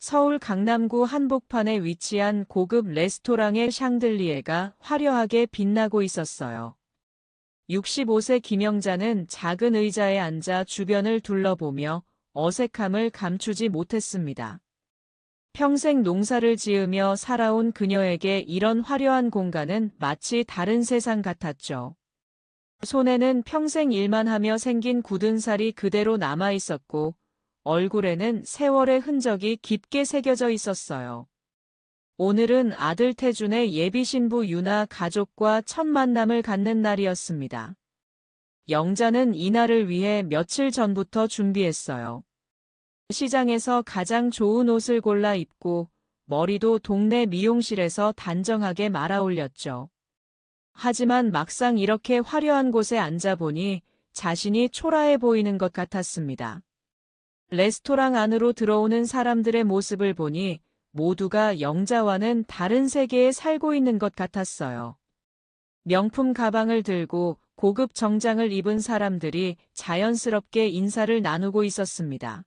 서울 강남구 한복판에 위치한 고급 레스토랑의 샹들리에가 화려하게 빛나고 있었어요. 65세 김영자는 작은 의자에 앉아 주변을 둘러보며 어색함을 감추지 못했습니다. 평생 농사를 지으며 살아온 그녀에게 이런 화려한 공간은 마치 다른 세상 같았죠. 손에는 평생 일만 하며 생긴 굳은 살이 그대로 남아 있었고, 얼굴에는 세월의 흔적이 깊게 새겨져 있었어요. 오늘은 아들 태준의 예비 신부 유나 가족과 첫 만남을 갖는 날이었습니다. 영자는 이날을 위해 며칠 전부터 준비했어요. 시장에서 가장 좋은 옷을 골라 입고 머리도 동네 미용실에서 단정하게 말아 올렸죠. 하지만 막상 이렇게 화려한 곳에 앉아보니 자신이 초라해 보이는 것 같았습니다. 레스토랑 안으로 들어오는 사람들의 모습을 보니 모두가 영자와는 다른 세계에 살고 있는 것 같았어요. 명품 가방을 들고 고급 정장을 입은 사람들이 자연스럽게 인사를 나누고 있었습니다.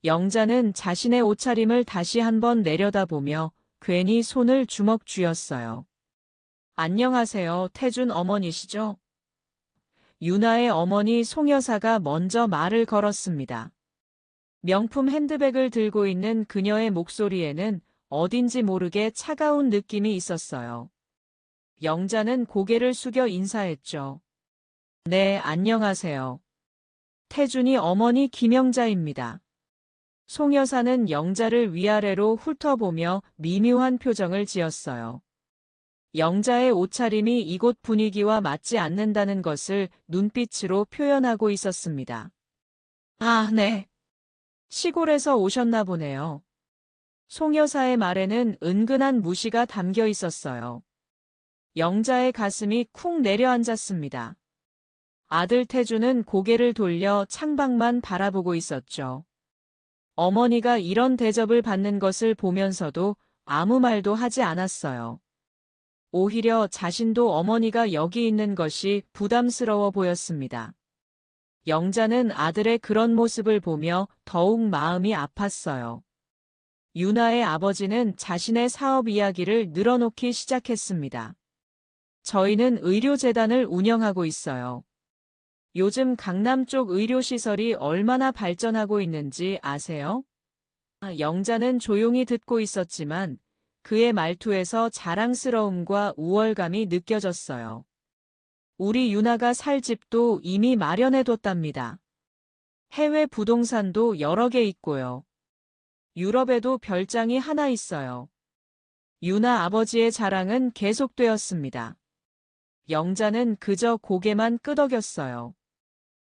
영자는 자신의 옷차림을 다시 한번 내려다보며 괜히 손을 주먹 쥐었어요. 안녕하세요, 태준 어머니시죠? 유나의 어머니 송 여사가 먼저 말을 걸었습니다. 명품 핸드백을 들고 있는 그녀의 목소리에는 어딘지 모르게 차가운 느낌이 있었어요. 영자는 고개를 숙여 인사했죠. 네, 안녕하세요. 태준이 어머니 김영자입니다. 송 여사는 영자를 위아래로 훑어보며 미묘한 표정을 지었어요. 영자의 옷차림이 이곳 분위기와 맞지 않는다는 것을 눈빛으로 표현하고 있었습니다. 아, 네. 시골에서 오셨나 보네요. 송 여사의 말에는 은근한 무시가 담겨 있었어요. 영자의 가슴이 쿵 내려앉았습니다. 아들 태주는 고개를 돌려 창밖만 바라보고 있었죠. 어머니가 이런 대접을 받는 것을 보면서도 아무 말도 하지 않았어요. 오히려 자신도 어머니가 여기 있는 것이 부담스러워 보였습니다. 영자는 아들의 그런 모습을 보며 더욱 마음이 아팠어요. 유나의 아버지는 자신의 사업 이야기를 늘어놓기 시작했습니다. 저희는 의료재단을 운영하고 있어요. 요즘 강남 쪽 의료시설이 얼마나 발전하고 있는지 아세요? 영자는 조용히 듣고 있었지만 그의 말투에서 자랑스러움과 우월감이 느껴졌어요. 우리 유나가 살 집도 이미 마련해뒀답니다. 해외 부동산도 여러 개 있고요. 유럽에도 별장이 하나 있어요. 유나 아버지의 자랑은 계속되었습니다. 영자는 그저 고개만 끄덕였어요.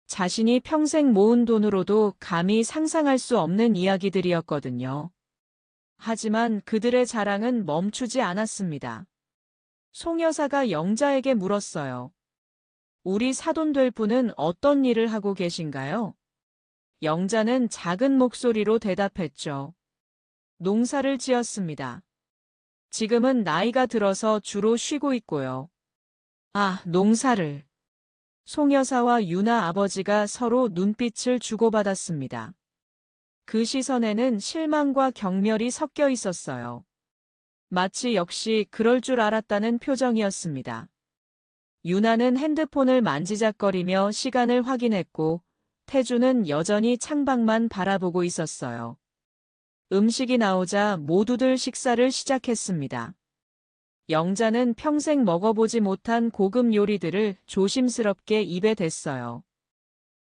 자신이 평생 모은 돈으로도 감히 상상할 수 없는 이야기들이었거든요. 하지만 그들의 자랑은 멈추지 않았습니다. 송 여사가 영자에게 물었어요. 우리 사돈될 분은 어떤 일을 하고 계신가요? 영자는 작은 목소리로 대답했죠. 농사를 지었습니다. 지금은 나이가 들어서 주로 쉬고 있고요. 아, 농사를. 송 여사와 유나 아버지가 서로 눈빛을 주고받았습니다. 그 시선에는 실망과 경멸이 섞여 있었어요. 마치 역시 그럴 줄 알았다는 표정이었습니다. 유나는 핸드폰을 만지작거리며 시간을 확인했고 태주는 여전히 창밖만 바라보고 있었어요. 음식이 나오자 모두들 식사를 시작했습니다. 영자는 평생 먹어보지 못한 고급 요리들을 조심스럽게 입에 댔어요.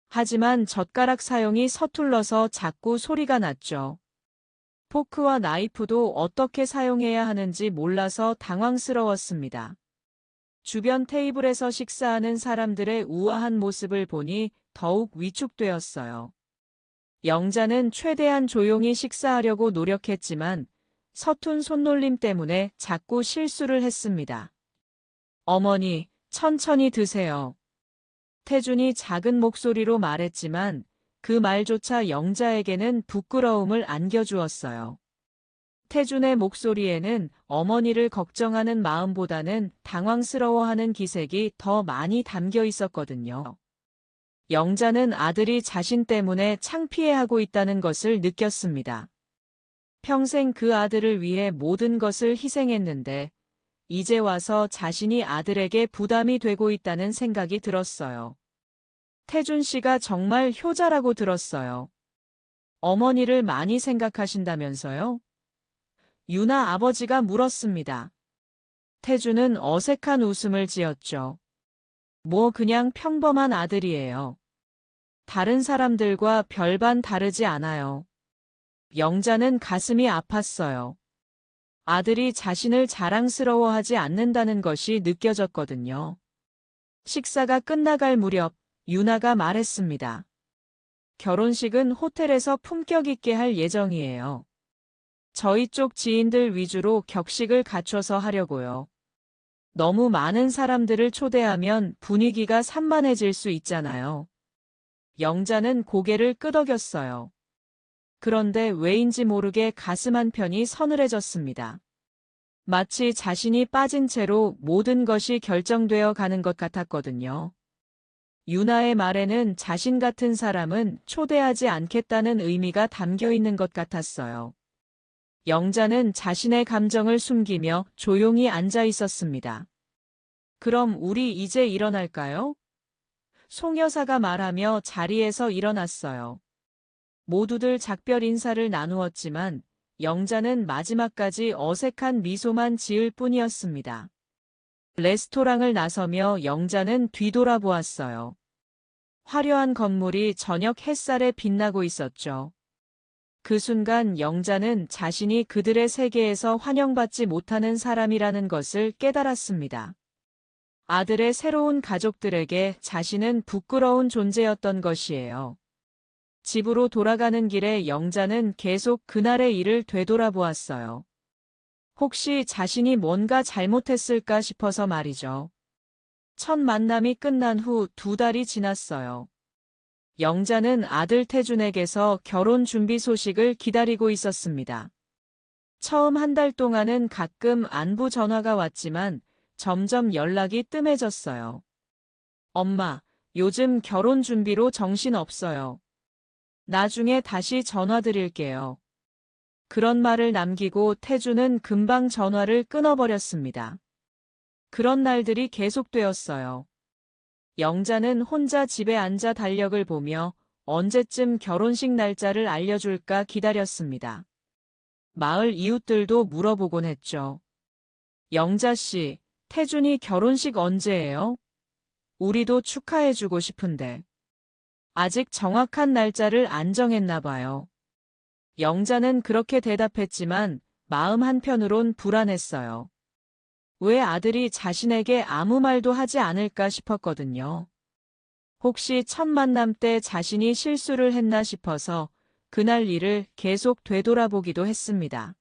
하지만 젓가락 사용이 서툴러서 자꾸 소리가 났죠. 포크와 나이프도 어떻게 사용해야 하는지 몰라서 당황스러웠습니다. 주변 테이블에서 식사하는 사람들의 우아한 모습을 보니 더욱 위축되었어요. 영자는 최대한 조용히 식사하려고 노력했지만 서툰 손놀림 때문에 자꾸 실수를 했습니다. 어머니, 천천히 드세요. 태준이 작은 목소리로 말했지만 그 말조차 영자에게는 부끄러움을 안겨주었어요. 태준의 목소리에는 어머니를 걱정하는 마음보다는 당황스러워하는 기색이 더 많이 담겨 있었거든요. 영자는 아들이 자신 때문에 창피해하고 있다는 것을 느꼈습니다. 평생 그 아들을 위해 모든 것을 희생했는데 이제 와서 자신이 아들에게 부담이 되고 있다는 생각이 들었어요. 태준 씨가 정말 효자라고 들었어요. 어머니를 많이 생각하신다면서요? 유나 아버지가 물었습니다. 태준은 어색한 웃음을 지었죠. 뭐 그냥 평범한 아들이에요. 다른 사람들과 별반 다르지 않아요. 영자는 가슴이 아팠어요. 아들이 자신을 자랑스러워하지 않는다는 것이 느껴졌거든요. 식사가 끝나갈 무렵 유나가 말했습니다. 결혼식은 호텔에서 품격 있게 할 예정이에요. 저희 쪽 지인들 위주로 격식을 갖춰서 하려고요. 너무 많은 사람들을 초대하면 분위기가 산만해질 수 있잖아요. 영자는 고개를 끄덕였어요. 그런데 왜인지 모르게 가슴 한편이 서늘해졌습니다. 마치 자신이 빠진 채로 모든 것이 결정되어 가는 것 같았거든요. 유나의 말에는 자신 같은 사람은 초대하지 않겠다는 의미가 담겨 있는 것 같았어요. 영자는 자신의 감정을 숨기며 조용히 앉아 있었습니다. 그럼 우리 이제 일어날까요? 송 여사가 말하며 자리에서 일어났어요. 모두들 작별 인사를 나누었지만 영자는 마지막까지 어색한 미소만 지을 뿐이었습니다. 레스토랑을 나서며 영자는 뒤돌아보았어요. 화려한 건물이 저녁 햇살에 빛나고 있었죠. 그 순간 영자는 자신이 그들의 세계에서 환영받지 못하는 사람이라는 것을 깨달았습니다. 아들의 새로운 가족들에게 자신은 부끄러운 존재였던 것이에요. 집으로 돌아가는 길에 영자는 계속 그날의 일을 되돌아보았어요. 혹시 자신이 뭔가 잘못했을까 싶어서 말이죠. 첫 만남이 끝난 후 2달이 지났어요. 영자는 아들 태준에게서 결혼 준비 소식을 기다리고 있었습니다. 처음 1달 동안은 가끔 안부 전화가 왔지만 점점 연락이 뜸해졌어요. 엄마, 요즘 결혼 준비로 정신 없어요. 나중에 다시 전화 드릴게요. 그런 말을 남기고 태준은 금방 전화를 끊어버렸습니다. 그런 날들이 계속되었어요. 영자는 혼자 집에 앉아 달력을 보며 언제쯤 결혼식 날짜를 알려줄까 기다렸습니다. 마을 이웃들도 물어보곤 했죠. 영자 씨, 태준이 결혼식 언제예요? 우리도 축하해주고 싶은데. 아직 정확한 날짜를 안 정했나 봐요. 영자는 그렇게 대답했지만 마음 한편으론 불안했어요. 왜 아들이 자신에게 아무 말도 하지 않을까 싶었거든요. 혹시 첫 만남 때 자신이 실수를 했나 싶어서 그날 일을 계속 되돌아보기도 했습니다.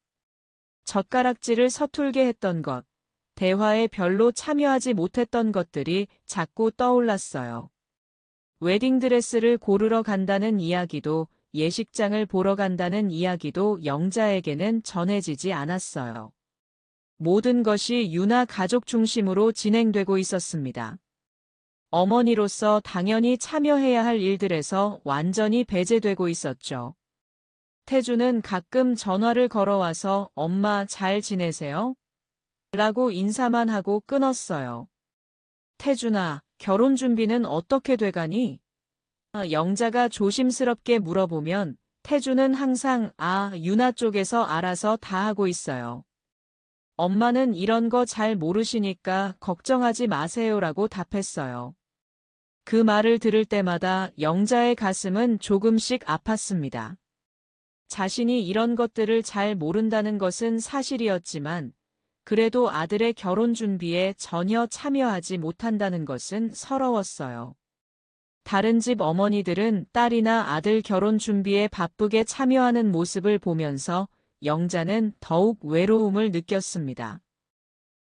젓가락질을 서툴게 했던 것, 대화에 별로 참여하지 못했던 것들이 자꾸 떠올랐어요. 웨딩드레스를 고르러 간다는 이야기도 예식장을 보러 간다는 이야기도 영자에게는 전해지지 않았어요. 모든 것이 유나 가족 중심으로 진행되고 있었습니다. 어머니로서 당연히 참여해야 할 일들에서 완전히 배제되고 있었죠. 태주는 가끔 전화를 걸어와서 엄마 잘 지내세요? 라고 인사만 하고 끊었어요. 태준아, 결혼 준비는 어떻게 돼가니? 영자가 조심스럽게 물어보면 태주는 항상 유나 쪽에서 알아서 다 하고 있어요. 엄마는 이런 거 잘 모르시니까 걱정하지 마세요라고 답했어요. 그 말을 들을 때마다 영자의 가슴은 조금씩 아팠습니다. 자신이 이런 것들을 잘 모른다는 것은 사실이었지만 그래도 아들의 결혼 준비에 전혀 참여하지 못한다는 것은 서러웠어요. 다른 집 어머니들은 딸이나 아들 결혼 준비에 바쁘게 참여하는 모습을 보면서 영자는 더욱 외로움을 느꼈습니다.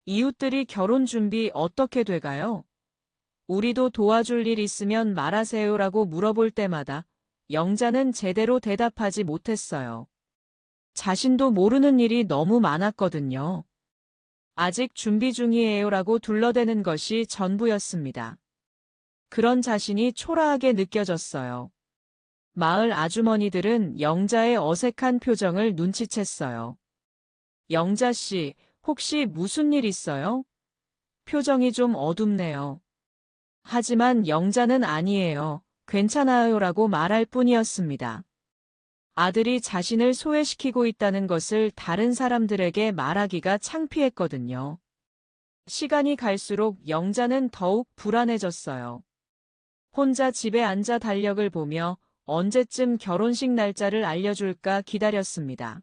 이웃들이 결혼 준비 어떻게 돼가요? 우리도 도와줄 일 있으면 말하세요라고 물어볼 때마다 영자는 제대로 대답하지 못했어요. 자신도 모르는 일이 너무 많았거든요. 아직 준비 중이에요라고 둘러대는 것이 전부였습니다. 그런 자신이 초라하게 느껴졌어요. 마을 아주머니들은 영자의 어색한 표정을 눈치챘어요. 영자 씨, 혹시 무슨 일 있어요? 표정이 좀 어둡네요. 하지만 영자는 아니에요. 괜찮아요라고 말할 뿐이었습니다. 아들이 자신을 소외시키고 있다는 것을 다른 사람들에게 말하기가 창피했거든요. 시간이 갈수록 영자는 더욱 불안해졌어요. 혼자 집에 앉아 달력을 보며 언제쯤 결혼식 날짜를 알려줄까 기다렸습니다.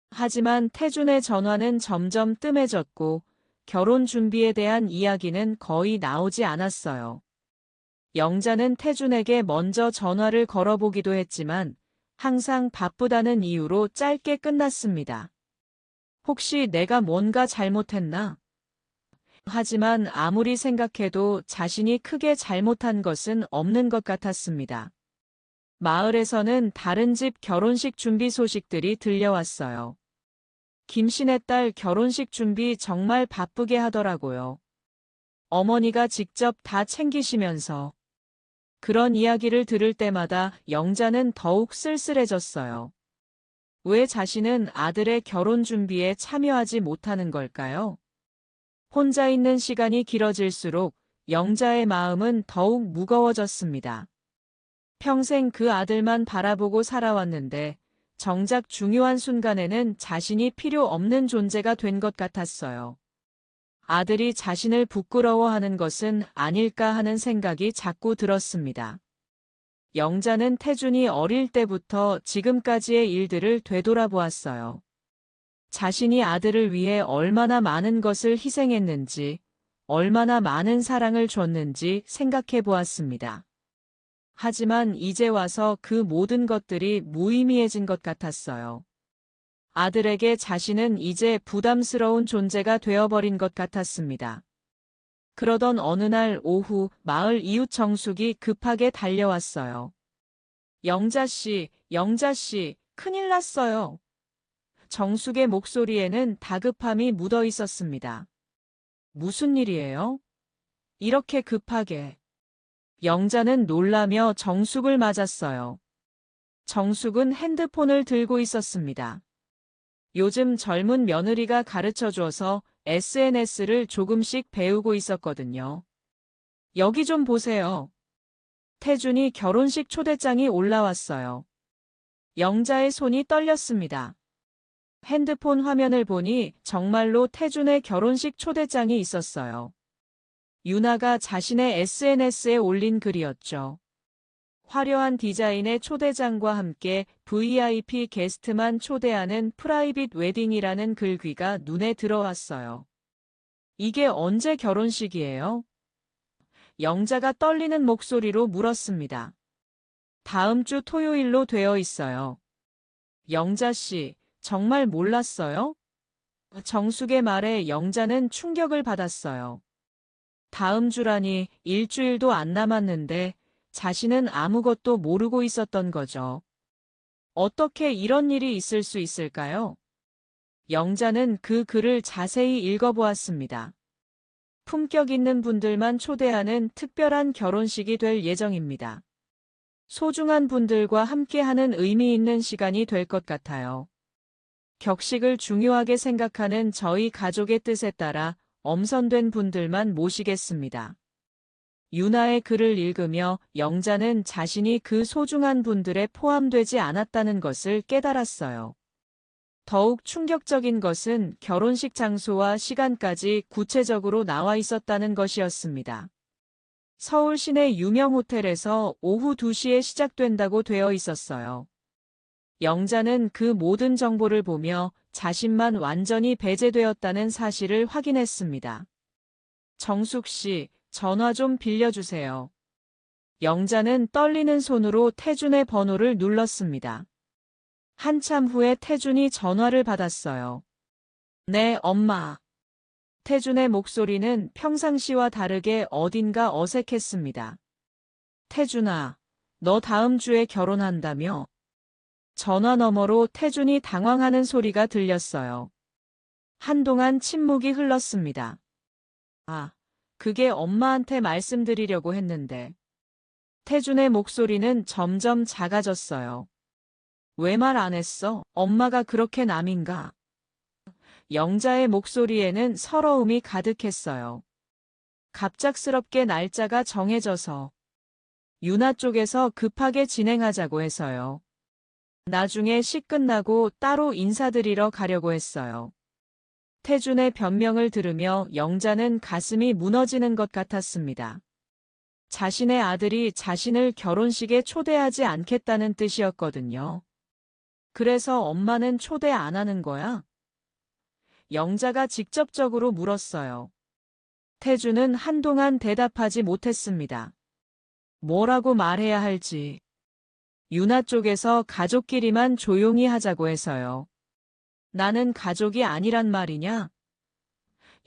하지만 태준의 전화는 점점 뜸해졌고 결혼 준비에 대한 이야기는 거의 나오지 않았어요. 영자는 태준에게 먼저 전화를 걸어보기도 했지만 항상 바쁘다는 이유로 짧게 끝났습니다. 혹시 내가 뭔가 잘못했나? 하지만 아무리 생각해도 자신이 크게 잘못한 것은 없는 것 같았습니다. 마을에서는 다른 집 결혼식 준비 소식들이 들려왔어요. 김씨네 딸 결혼식 준비 정말 바쁘게 하더라고요. 어머니가 직접 다 챙기시면서. 그런 이야기를 들을 때마다 영자는 더욱 쓸쓸해졌어요. 왜 자신은 아들의 결혼 준비에 참여하지 못하는 걸까요? 혼자 있는 시간이 길어질수록 영자의 마음은 더욱 무거워졌습니다. 평생 그 아들만 바라보고 살아왔는데 정작 중요한 순간에는 자신이 필요 없는 존재가 된 것 같았어요. 아들이 자신을 부끄러워하는 것은 아닐까 하는 생각이 자꾸 들었습니다. 영자는 태준이 어릴 때부터 지금까지의 일들을 되돌아보았어요. 자신이 아들을 위해 얼마나 많은 것을 희생했는지, 얼마나 많은 사랑을 줬는지 생각해 보았습니다. 하지만 이제 와서 그 모든 것들이 무의미해진 것 같았어요. 아들에게 자신은 이제 부담스러운 존재가 되어버린 것 같았습니다. 그러던 어느 날 오후 마을 이웃 정숙이 급하게 달려왔어요. 영자씨, 영자씨, 큰일 났어요. 정숙의 목소리에는 다급함이 묻어 있었습니다. 무슨 일이에요? 이렇게 급하게. 영자는 놀라며 정숙을 맞았어요. 정숙은 핸드폰을 들고 있었습니다. 요즘 젊은 며느리가 가르쳐줘서 SNS를 조금씩 배우고 있었거든요. 여기 좀 보세요. 태준이 결혼식 초대장이 올라왔어요. 영자의 손이 떨렸습니다. 핸드폰 화면을 보니 정말로 태준의 결혼식 초대장이 있었어요. 유나가 자신의 SNS에 올린 글이었죠. 화려한 디자인의 초대장과 함께 VIP 게스트만 초대하는 프라이빗 웨딩이라는 글귀가 눈에 들어왔어요. 이게 언제 결혼식이에요? 영자가 떨리는 목소리로 물었습니다. 다음 주 토요일로 되어 있어요. 영자 씨, 정말 몰랐어요? 정숙의 말에 영자는 충격을 받았어요. 다음 주라니 일주일도 안 남았는데 자신은 아무것도 모르고 있었던 거죠. 어떻게 이런 일이 있을 수 있을까요? 영자는 그 글을 자세히 읽어보았습니다. 품격 있는 분들만 초대하는 특별한 결혼식이 될 예정입니다. 소중한 분들과 함께하는 의미 있는 시간이 될 것 같아요. 격식을 중요하게 생각하는 저희 가족의 뜻에 따라 엄선된 분들만 모시겠습니다. 유나의 글을 읽으며 영자는 자신이 그 소중한 분들에 포함되지 않았다는 것을 깨달았어요. 더욱 충격적인 것은 결혼식 장소와 시간까지 구체적으로 나와 있었다는 것이었습니다. 서울 시내 유명 호텔에서 오후 2시에 시작된다고 되어 있었어요. 영자는 그 모든 정보를 보며 자신만 완전히 배제되었다는 사실을 확인했습니다. 정숙 씨, 전화 좀 빌려주세요. 영자는 떨리는 손으로 태준의 번호를 눌렀습니다. 한참 후에 태준이 전화를 받았어요. 네, 엄마. 태준의 목소리는 평상시와 다르게 어딘가 어색했습니다. 태준아, 너 다음 주에 결혼한다며? 전화 너머로 태준이 당황하는 소리가 들렸어요. 한동안 침묵이 흘렀습니다. 아, 그게 엄마한테 말씀드리려고 했는데. 태준의 목소리는 점점 작아졌어요. 왜 말 안 했어? 엄마가 그렇게 남인가? 영자의 목소리에는 서러움이 가득했어요. 갑작스럽게 날짜가 정해져서 유나 쪽에서 급하게 진행하자고 해서요. 나중에 시 끝나고 따로 인사드리러 가려고 했어요. 태준의 변명을 들으며 영자는 가슴이 무너지는 것 같았습니다. 자신의 아들이 자신을 결혼식에 초대하지 않겠다는 뜻이었거든요. 그래서 엄마는 초대 안 하는 거야? 영자가 직접적으로 물었어요. 태준은 한동안 대답하지 못했습니다. 뭐라고 말해야 할지. 유나 쪽에서 가족끼리만 조용히 하자고 해서요. 나는 가족이 아니란 말이냐?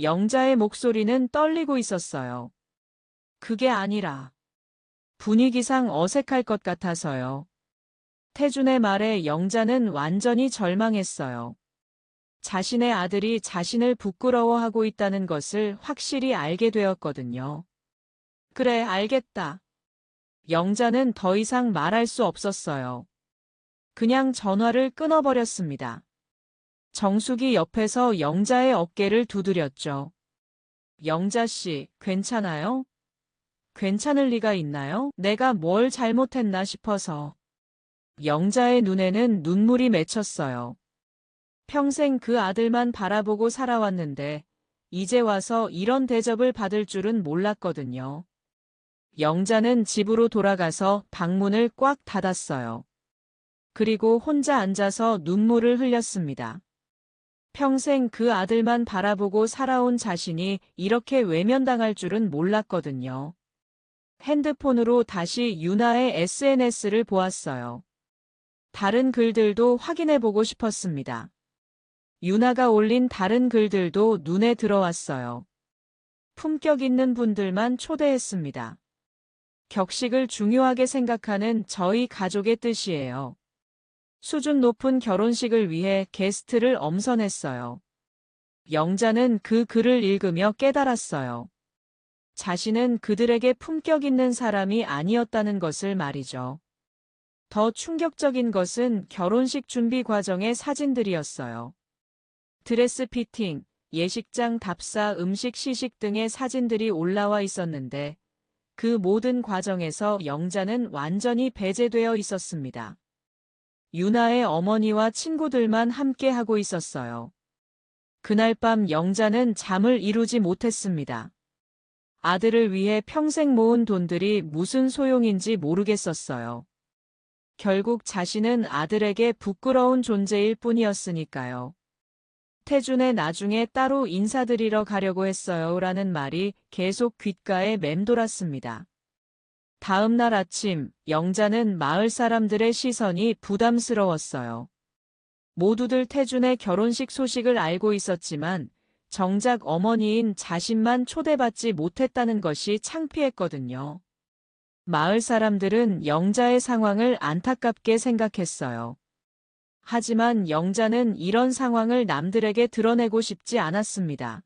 영자의 목소리는 떨리고 있었어요. 그게 아니라 분위기상 어색할 것 같아서요. 태준의 말에 영자는 완전히 절망했어요. 자신의 아들이 자신을 부끄러워하고 있다는 것을 확실히 알게 되었거든요. 그래, 알겠다. 영자는 더 이상 말할 수 없었어요. 그냥 전화를 끊어버렸습니다. 정숙이 옆에서 영자의 어깨를 두드렸죠. 영자 씨, 괜찮아요? 괜찮을 리가 있나요? 내가 뭘 잘못했나 싶어서. 영자의 눈에는 눈물이 맺혔어요. 평생 그 아들만 바라보고 살아왔는데 이제 와서 이런 대접을 받을 줄은 몰랐거든요. 영자는 집으로 돌아가서 방문을 꽉 닫았어요. 그리고 혼자 앉아서 눈물을 흘렸습니다. 평생 그 아들만 바라보고 살아온 자신이 이렇게 외면당할 줄은 몰랐거든요. 핸드폰으로 다시 유나의 SNS를 보았어요. 다른 글들도 확인해보고 싶었습니다. 유나가 올린 다른 글들도 눈에 들어왔어요. 품격 있는 분들만 초대했습니다. 격식을 중요하게 생각하는 저희 가족의 뜻이에요. 수준 높은 결혼식을 위해 게스트를 엄선했어요. 영자는 그 글을 읽으며 깨달았어요. 자신은 그들에게 품격 있는 사람이 아니었다는 것을 말이죠. 더 충격적인 것은 결혼식 준비 과정의 사진들이었어요. 드레스 피팅, 예식장 답사, 음식 시식 등의 사진들이 올라와 있었는데 그 모든 과정에서 영자는 완전히 배제되어 있었습니다. 유나의 어머니와 친구들만 함께 하고 있었어요. 그날 밤 영자는 잠을 이루지 못했습니다. 아들을 위해 평생 모은 돈들이 무슨 소용인지 모르겠었어요. 결국 자신은 아들에게 부끄러운 존재일 뿐이었으니까요. 태준의 나중에 따로 인사드리러 가려고 했어요 라는 말이 계속 귓가에 맴돌았습니다. 다음 날 아침, 영자는 마을 사람들의 시선이 부담스러웠어요. 모두들 태준의 결혼식 소식을 알고 있었지만 정작 어머니인 자신만 초대받지 못했다는 것이 창피했거든요. 마을 사람들은 영자의 상황을 안타깝게 생각했어요. 하지만 영자는 이런 상황을 남들에게 드러내고 싶지 않았습니다.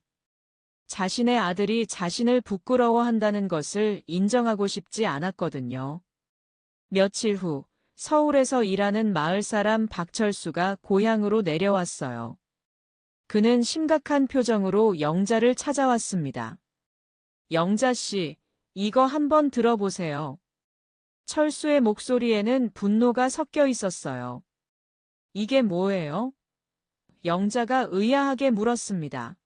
자신의 아들이 자신을 부끄러워한다는 것을 인정하고 싶지 않았거든요. 며칠 후 서울에서 일하는 마을 사람 박철수가 고향으로 내려왔어요. 그는 심각한 표정으로 영자를 찾아왔습니다. 영자 씨, 이거 한번 들어보세요. 철수의 목소리에는 분노가 섞여 있었어요. 이게 뭐예요? 영자가 의아하게 물었습니다.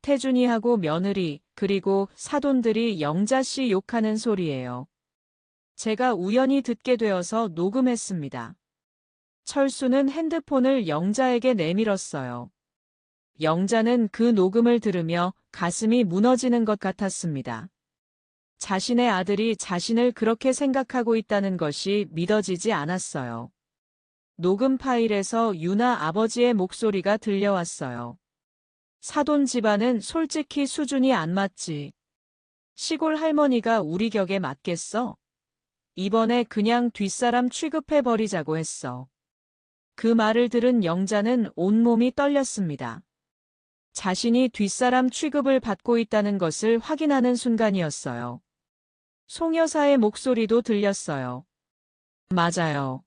태준이하고 며느리, 그리고 사돈들이 영자 씨 욕하는 소리예요. 제가 우연히 듣게 되어서 녹음했습니다. 철수는 핸드폰을 영자에게 내밀었어요. 영자는 그 녹음을 들으며 가슴이 무너지는 것 같았습니다. 자신의 아들이 자신을 그렇게 생각하고 있다는 것이 믿어지지 않았어요. 녹음 파일에서 유나 아버지의 목소리가 들려왔어요. 사돈 집안은 솔직히 수준이 안 맞지. 시골 할머니가 우리 격에 맞겠어? 이번에 그냥 뒷사람 취급해버리자고 했어. 그 말을 들은 영자는 온몸이 떨렸습니다. 자신이 뒷사람 취급을 받고 있다는 것을 확인하는 순간이었어요. 송 여사의 목소리도 들렸어요. 맞아요.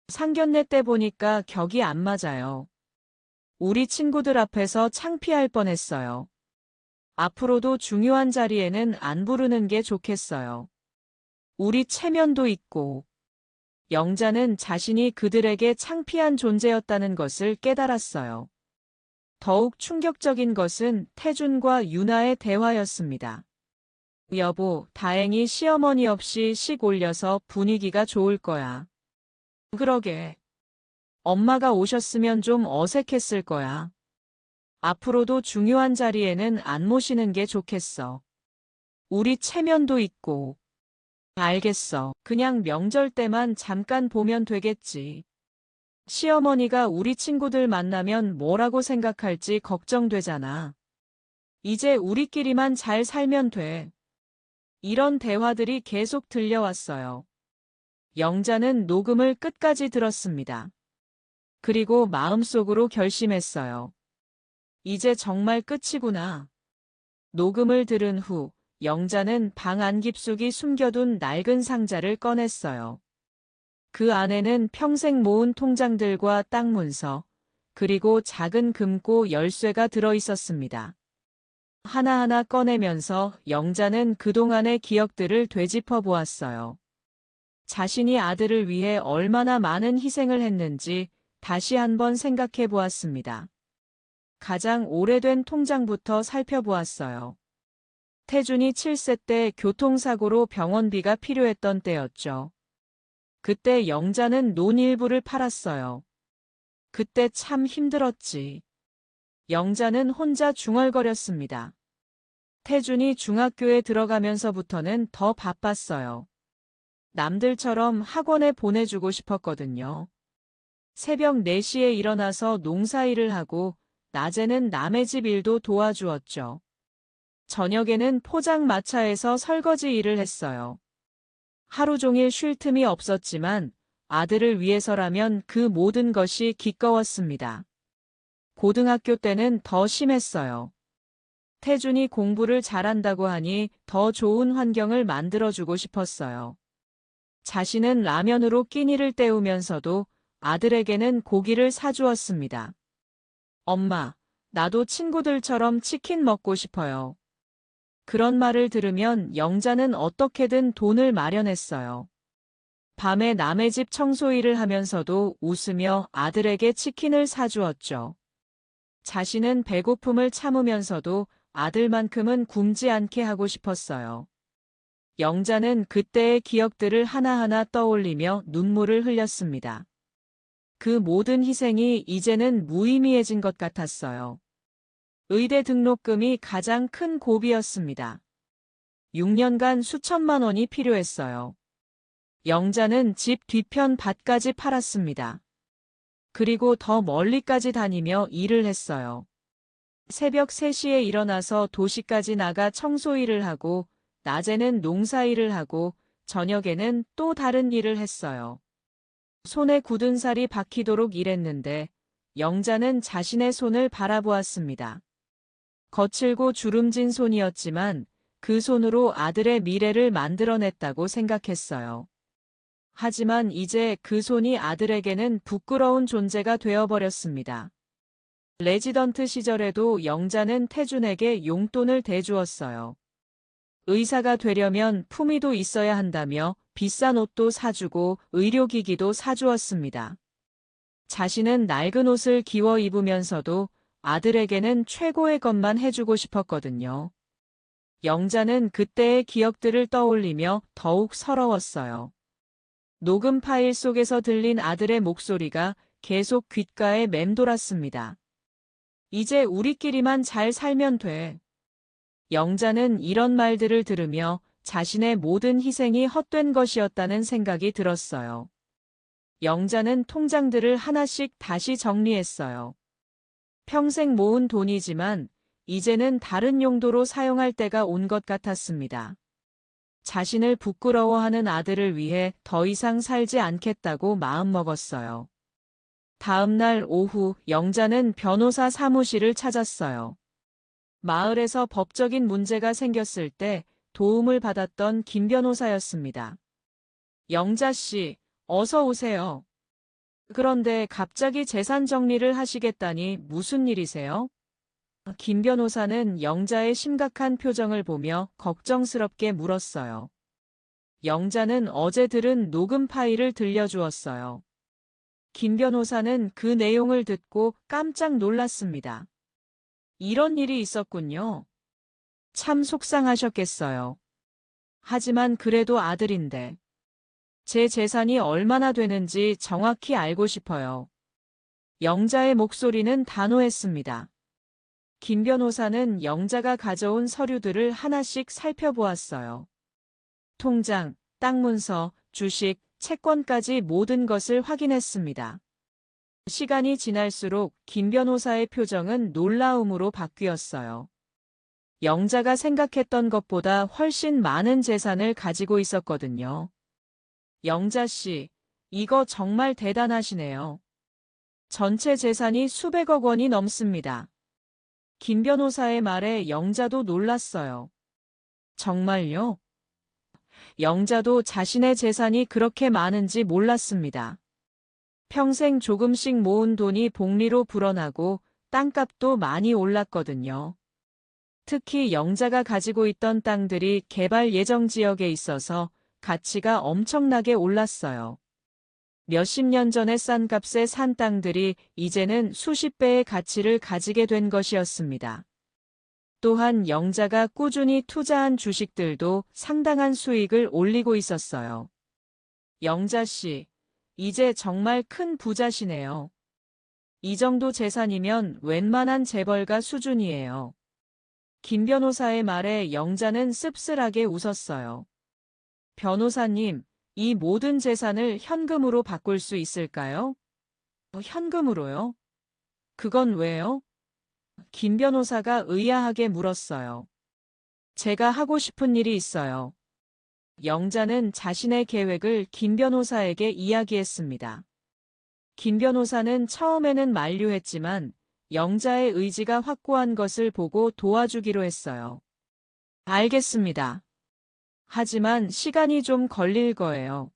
상견례 때 보니까 격이 안 맞아요. 우리 친구들 앞에서 창피할 뻔했어요. 앞으로도 중요한 자리에는 안 부르는 게 좋겠어요. 우리 체면도 있고. 영자는 자신이 그들에게 창피한 존재였다는 것을 깨달았어요. 더욱 충격적인 것은 태준과 유나의 대화였습니다. 여보, 다행히 시어머니 없이 식 올려서 분위기가 좋을 거야. 그러게. 엄마가 오셨으면 좀 어색했을 거야. 앞으로도 중요한 자리에는 안 모시는 게 좋겠어. 우리 체면도 있고. 알겠어. 그냥 명절 때만 잠깐 보면 되겠지. 시어머니가 우리 친구들 만나면 뭐라고 생각할지 걱정되잖아. 이제 우리끼리만 잘 살면 돼. 이런 대화들이 계속 들려왔어요. 영자는 녹음을 끝까지 들었습니다. 그리고 마음속으로 결심했어요. 이제 정말 끝이구나. 녹음을 들은 후 영자는 방 안 깊숙이 숨겨둔 낡은 상자를 꺼냈어요. 그 안에는 평생 모은 통장들과 땅 문서, 그리고 작은 금고 열쇠가 들어 있었습니다. 하나하나 꺼내면서 영자는 그동안의 기억들을 되짚어 보았어요. 자신이 아들을 위해 얼마나 많은 희생을 했는지 다시 한번 생각해 보았습니다. 가장 오래된 통장부터 살펴보았어요. 태준이 7세 때 교통사고로 병원비가 필요했던 때였죠. 그때 영자는 논 일부를 팔았어요. 그때 참 힘들었지. 영자는 혼자 중얼거렸습니다. 태준이 중학교에 들어가면서부터는 더 바빴어요. 남들처럼 학원에 보내주고 싶었거든요. 새벽 4시에 일어나서 농사일을 하고 낮에는 남의 집 일도 도와주었죠. 저녁에는 포장마차에서 설거지 일을 했어요. 하루 종일 쉴 틈이 없었지만 아들을 위해서라면 그 모든 것이 기꺼웠습니다. 고등학교 때는 더 심했어요. 태준이 공부를 잘한다고 하니 더 좋은 환경을 만들어주고 싶었어요. 자신은 라면으로 끼니를 때우면서도 아들에게는 고기를 사주었습니다. 엄마, 나도 친구들처럼 치킨 먹고 싶어요. 그런 말을 들으면 영자는 어떻게든 돈을 마련했어요. 밤에 남의 집 청소일을 하면서도 웃으며 아들에게 치킨을 사주었죠. 자신은 배고픔을 참으면서도 아들만큼은 굶지 않게 하고 싶었어요. 영자는 그때의 기억들을 하나하나 떠올리며 눈물을 흘렸습니다. 그 모든 희생이 이제는 무의미해진 것 같았어요. 의대 등록금이 가장 큰 고비였습니다. 6년간 수천만 원이 필요했어요. 영자는 집 뒤편 밭까지 팔았습니다. 그리고 더 멀리까지 다니며 일을 했어요. 새벽 3시에 일어나서 도시까지 나가 청소일을 하고 낮에는 농사일을 하고 저녁에는 또 다른 일을 했어요. 손에 굳은 살이 박히도록 일했는데 영자는 자신의 손을 바라보았습니다. 거칠고 주름진 손이었지만 그 손으로 아들의 미래를 만들어냈다고 생각했어요. 하지만 이제 그 손이 아들에게는 부끄러운 존재가 되어버렸습니다. 레지던트 시절에도 영자는 태준에게 용돈을 대주었어요. 의사가 되려면 품위도 있어야 한다며 비싼 옷도 사주고 의료기기도 사주었습니다. 자신은 낡은 옷을 기워 입으면서도 아들에게는 최고의 것만 해주고 싶었거든요. 영자는 그때의 기억들을 떠올리며 더욱 서러웠어요. 녹음 파일 속에서 들린 아들의 목소리가 계속 귓가에 맴돌았습니다. 이제 우리끼리만 잘 살면 돼. 영자는 이런 말들을 들으며 자신의 모든 희생이 헛된 것이었다는 생각이 들었어요. 영자는 통장들을 하나씩 다시 정리했어요. 평생 모은 돈이지만 이제는 다른 용도로 사용할 때가 온 것 같았습니다. 자신을 부끄러워하는 아들을 위해 더 이상 살지 않겠다고 마음먹었어요. 다음 날 오후 영자는 변호사 사무실을 찾았어요. 마을에서 법적인 문제가 생겼을 때 도움을 받았던 김 변호사였습니다. 영자 씨, 어서 오세요. 그런데 갑자기 재산 정리를 하시겠다니 무슨 일이세요? 김 변호사는 영자의 심각한 표정을 보며 걱정스럽게 물었어요. 영자는 어제 들은 녹음 파일을 들려주었어요. 김 변호사는 그 내용을 듣고 깜짝 놀랐습니다. 이런 일이 있었군요. 참 속상하셨겠어요. 하지만 그래도 아들인데 제 재산이 얼마나 되는지 정확히 알고 싶어요. 영자의 목소리는 단호했습니다. 김 변호사는 영자가 가져온 서류들을 하나씩 살펴보았어요. 통장, 땅 문서, 주식, 채권까지 모든 것을 확인했습니다. 시간이 지날수록 김 변호사의 표정은 놀라움으로 바뀌었어요. 영자가 생각했던 것보다 훨씬 많은 재산을 가지고 있었거든요. 영자 씨, 이거 정말 대단하시네요. 전체 재산이 수백억 원이 넘습니다. 김 변호사의 말에 영자도 놀랐어요. 정말요? 영자도 자신의 재산이 그렇게 많은지 몰랐습니다. 평생 조금씩 모은 돈이 복리로 불어나고 땅값도 많이 올랐거든요. 특히 영자가 가지고 있던 땅들이 개발 예정 지역에 있어서 가치가 엄청나게 올랐어요. 몇십 년 전에 싼 값에 산 땅들이 이제는 수십 배의 가치를 가지게 된 것이었습니다. 또한 영자가 꾸준히 투자한 주식들도 상당한 수익을 올리고 있었어요. 영자 씨, 이제 정말 큰 부자시네요. 이 정도 재산이면 웬만한 재벌가 수준이에요. 김 변호사의 말에 영자는 씁쓸하게 웃었어요. 변호사님, 이 모든 재산을 현금으로 바꿀 수 있을까요? 현금으로요? 그건 왜요? 김 변호사가 의아하게 물었어요. 제가 하고 싶은 일이 있어요. 영자는 자신의 계획을 김 변호사에게 이야기했습니다. 김 변호사는 처음에는 만류했지만 영자의 의지가 확고한 것을 보고 도와주기로 했어요. 알겠습니다. 하지만 시간이 좀 걸릴 거예요.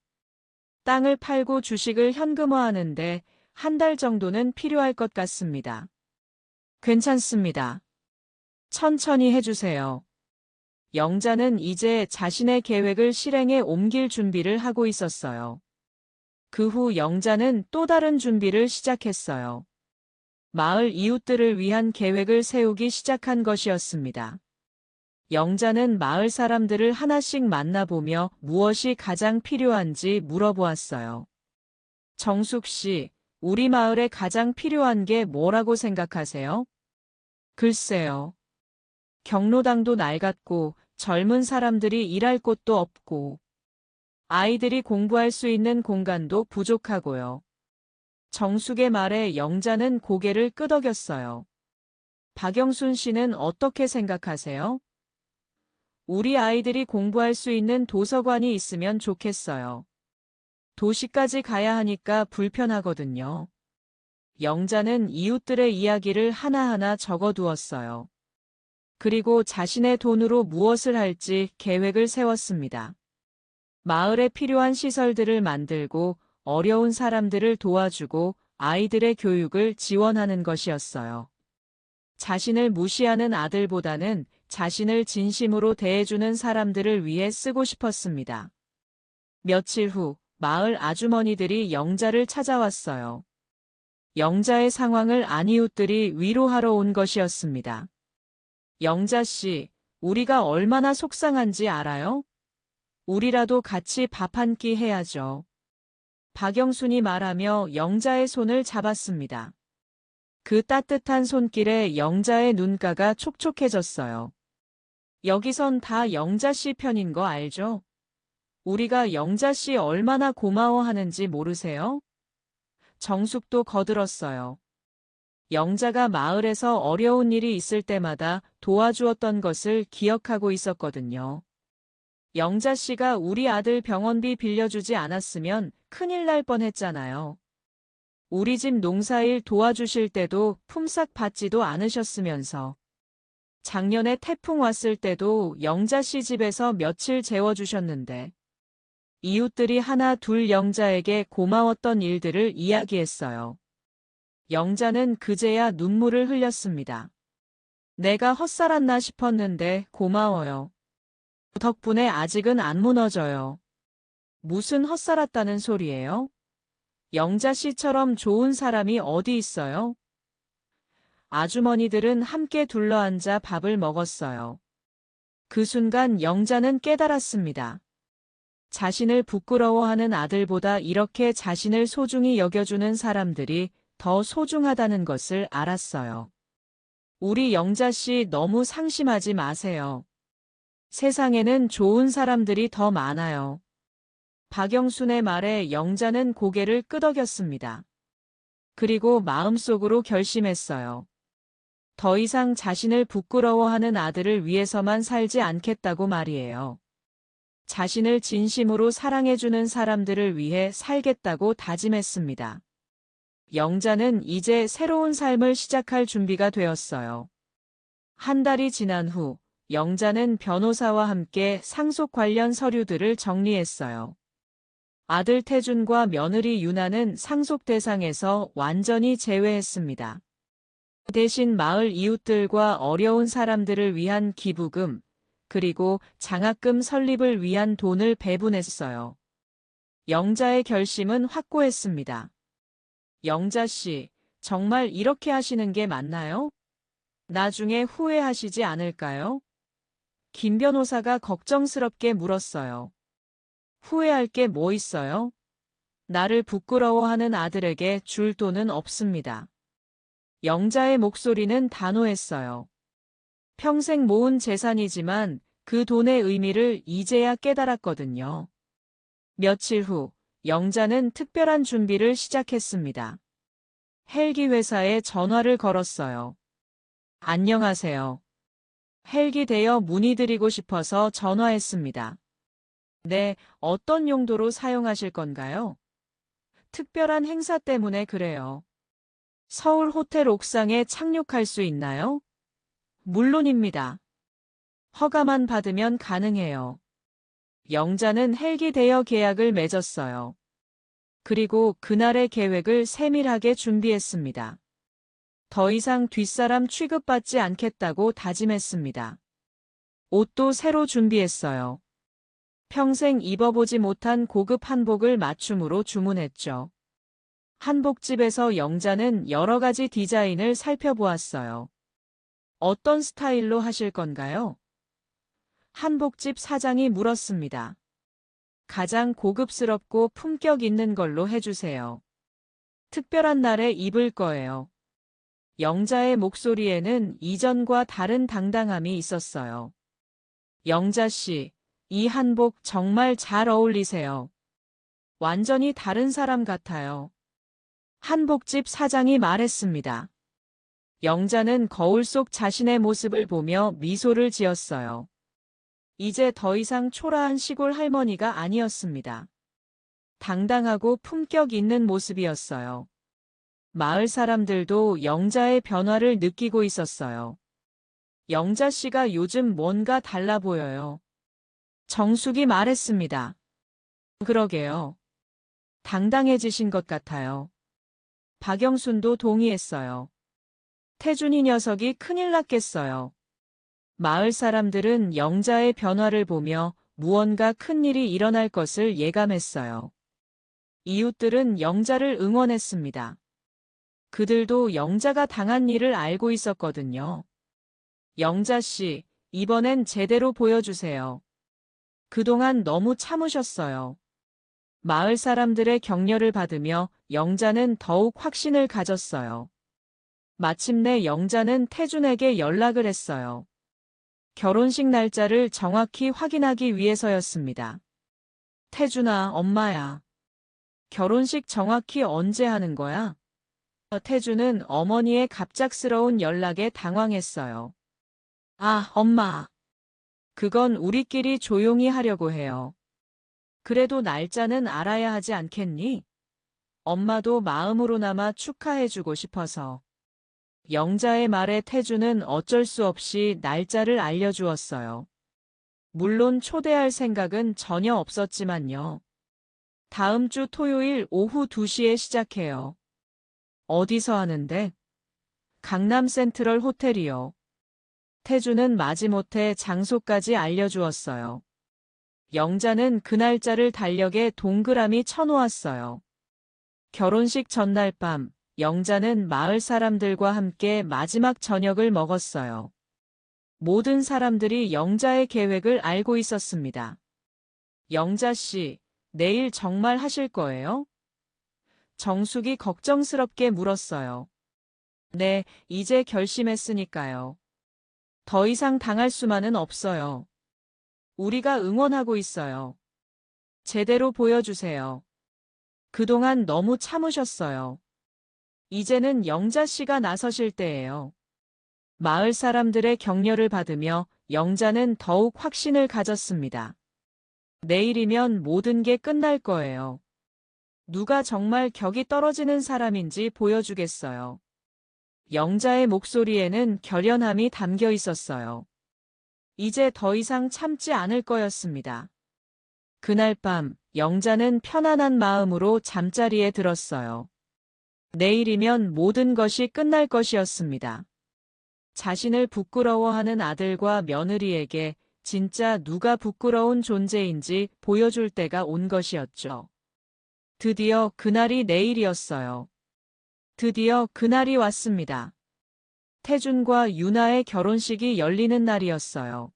땅을 팔고 주식을 현금화하는데 한 달 정도는 필요할 것 같습니다. 괜찮습니다. 천천히 해주세요. 영자는 이제 자신의 계획을 실행에 옮길 준비를 하고 있었어요. 그 후 영자는 또 다른 준비를 시작했어요. 마을 이웃들을 위한 계획을 세우기 시작한 것이었습니다. 영자는 마을 사람들을 하나씩 만나보며 무엇이 가장 필요한지 물어보았어요. 정숙 씨, 우리 마을에 가장 필요한 게 뭐라고 생각하세요? 글쎄요. 경로당도 낡았고 젊은 사람들이 일할 곳도 없고 아이들이 공부할 수 있는 공간도 부족하고요. 정숙의 말에 영자는 고개를 끄덕였어요. 박영순 씨는 어떻게 생각하세요? 우리 아이들이 공부할 수 있는 도서관이 있으면 좋겠어요. 도시까지 가야 하니까 불편하거든요. 영자는 이웃들의 이야기를 하나하나 적어두었어요. 그리고 자신의 돈으로 무엇을 할지 계획을 세웠습니다. 마을에 필요한 시설들을 만들고 어려운 사람들을 도와주고 아이들의 교육을 지원하는 것이었어요. 자신을 무시하는 아들보다는 자신을 진심으로 대해주는 사람들을 위해 쓰고 싶었습니다. 며칠 후 마을 아주머니들이 영자를 찾아왔어요. 영자의 상황을 안 이웃들이 위로하러 온 것이었습니다. 영자 씨, 우리가 얼마나 속상한지 알아요? 우리라도 같이 밥 한 끼 해야죠. 박영순이 말하며 영자의 손을 잡았습니다. 그 따뜻한 손길에 영자의 눈가가 촉촉해졌어요. 여기선 다 영자 씨 편인 거 알죠? 우리가 영자 씨 얼마나 고마워하는지 모르세요? 정숙도 거들었어요. 영자가 마을에서 어려운 일이 있을 때마다 도와주었던 것을 기억하고 있었거든요. 영자 씨가 우리 아들 병원비 빌려주지 않았으면 큰일 날 뻔했잖아요. 우리 집 농사일 도와주실 때도 품삯 받지도 않으셨으면서. 작년에 태풍 왔을 때도 영자 씨 집에서 며칠 재워주셨는데 이웃들이 하나 둘 영자에게 고마웠던 일들을 이야기했어요. 영자는 그제야 눈물을 흘렸습니다. 내가 헛살았나 싶었는데 고마워요. 덕분에 아직은 안 무너져요. 무슨 헛살았다는 소리예요? 영자 씨처럼 좋은 사람이 어디 있어요? 아주머니들은 함께 둘러앉아 밥을 먹었어요. 그 순간 영자는 깨달았습니다. 자신을 부끄러워하는 아들보다 이렇게 자신을 소중히 여겨주는 사람들이 더 소중하다는 것을 알았어요. 우리 영자 씨 너무 상심하지 마세요. 세상에는 좋은 사람들이 더 많아요. 박영순의 말에 영자는 고개를 끄덕였습니다. 그리고 마음속으로 결심했어요. 더 이상 자신을 부끄러워하는 아들을 위해서만 살지 않겠다고 말이에요. 자신을 진심으로 사랑해주는 사람들을 위해 살겠다고 다짐했습니다. 영자는 이제 새로운 삶을 시작할 준비가 되었어요. 한 달이 지난 후 영자는 변호사와 함께 상속 관련 서류들을 정리했어요. 아들 태준과 며느리 유나는 상속 대상에서 완전히 제외했습니다. 대신 마을 이웃들과 어려운 사람들을 위한 기부금, 그리고 장학금 설립을 위한 돈을 배분했어요. 영자의 결심은 확고했습니다. 영자 씨, 정말 이렇게 하시는 게 맞나요? 나중에 후회하시지 않을까요? 김 변호사가 걱정스럽게 물었어요. 후회할 게 뭐 있어요? 나를 부끄러워하는 아들에게 줄 돈은 없습니다. 영자의 목소리는 단호했어요. 평생 모은 재산이지만 그 돈의 의미를 이제야 깨달았거든요. 며칠 후 영자는 특별한 준비를 시작했습니다. 헬기 회사에 전화를 걸었어요. 안녕하세요. 헬기 대여 문의드리고 싶어서 전화했습니다. 네, 어떤 용도로 사용하실 건가요? 특별한 행사 때문에 그래요. 서울 호텔 옥상에 착륙할 수 있나요? 물론입니다. 허가만 받으면 가능해요. 영자는 헬기 대여 계약을 맺었어요. 그리고 그날의 계획을 세밀하게 준비했습니다. 더 이상 뒷사람 취급받지 않겠다고 다짐했습니다. 옷도 새로 준비했어요. 평생 입어보지 못한 고급 한복을 맞춤으로 주문했죠. 한복집에서 영자는 여러 가지 디자인을 살펴보았어요. 어떤 스타일로 하실 건가요? 한복집 사장이 물었습니다. 가장 고급스럽고 품격 있는 걸로 해주세요. 특별한 날에 입을 거예요. 영자의 목소리에는 이전과 다른 당당함이 있었어요. 영자 씨, 이 한복 정말 잘 어울리세요. 완전히 다른 사람 같아요. 한복집 사장이 말했습니다. 영자는 거울 속 자신의 모습을 보며 미소를 지었어요. 이제 더 이상 초라한 시골 할머니가 아니었습니다. 당당하고 품격 있는 모습이었어요. 마을 사람들도 영자의 변화를 느끼고 있었어요. 영자 씨가 요즘 뭔가 달라 보여요. 정숙이 말했습니다. 그러게요. 당당해지신 것 같아요. 박영순도 동의했어요. 태준이 녀석이 큰일 났겠어요. 마을 사람들은 영자의 변화를 보며 무언가 큰일이 일어날 것을 예감했어요. 이웃들은 영자를 응원했습니다. 그들도 영자가 당한 일을 알고 있었거든요. 영자 씨, 이번엔 제대로 보여주세요. 그동안 너무 참으셨어요. 마을 사람들의 격려를 받으며 영자는 더욱 확신을 가졌어요. 마침내 영자는 태준에게 연락을 했어요. 결혼식 날짜를 정확히 확인하기 위해서였습니다. 태준아, 엄마야. 결혼식 정확히 언제 하는 거야? 태준은 어머니의 갑작스러운 연락에 당황했어요. 아, 엄마. 그건 우리끼리 조용히 하려고 해요. 그래도 날짜는 알아야 하지 않겠니? 엄마도 마음으로나마 축하해주고 싶어서. 영자의 말에 태주는 어쩔 수 없이 날짜를 알려주었어요. 물론 초대할 생각은 전혀 없었지만요. 다음 주 토요일 오후 2시에 시작해요. 어디서 하는데? 강남 센트럴 호텔이요. 태주는 마지못해 장소까지 알려주었어요. 영자는 그 날짜를 달력에 동그라미 쳐놓았어요. 결혼식 전날 밤, 영자는 마을 사람들과 함께 마지막 저녁을 먹었어요. 모든 사람들이 영자의 계획을 알고 있었습니다. 영자 씨, 내일 정말 하실 거예요? 정숙이 걱정스럽게 물었어요. 네, 이제 결심했으니까요. 더 이상 당할 수만은 없어요. 우리가 응원하고 있어요. 제대로 보여주세요. 그동안 너무 참으셨어요. 이제는 영자 씨가 나서실 때예요. 마을 사람들의 격려를 받으며 영자는 더욱 확신을 가졌습니다. 내일이면 모든 게 끝날 거예요. 누가 정말 격이 떨어지는 사람인지 보여주겠어요. 영자의 목소리에는 결연함이 담겨 있었어요. 이제 더 이상 참지 않을 거였습니다. 그날 밤, 영자는 편안한 마음으로 잠자리에 들었어요. 내일이면 모든 것이 끝날 것이었습니다. 자신을 부끄러워하는 아들과 며느리에게 진짜 누가 부끄러운 존재인지 보여줄 때가 온 것이었죠. 드디어 그날이 내일이었어요. 드디어 그날이 왔습니다. 태준과 유나의 결혼식이 열리는 날이었어요.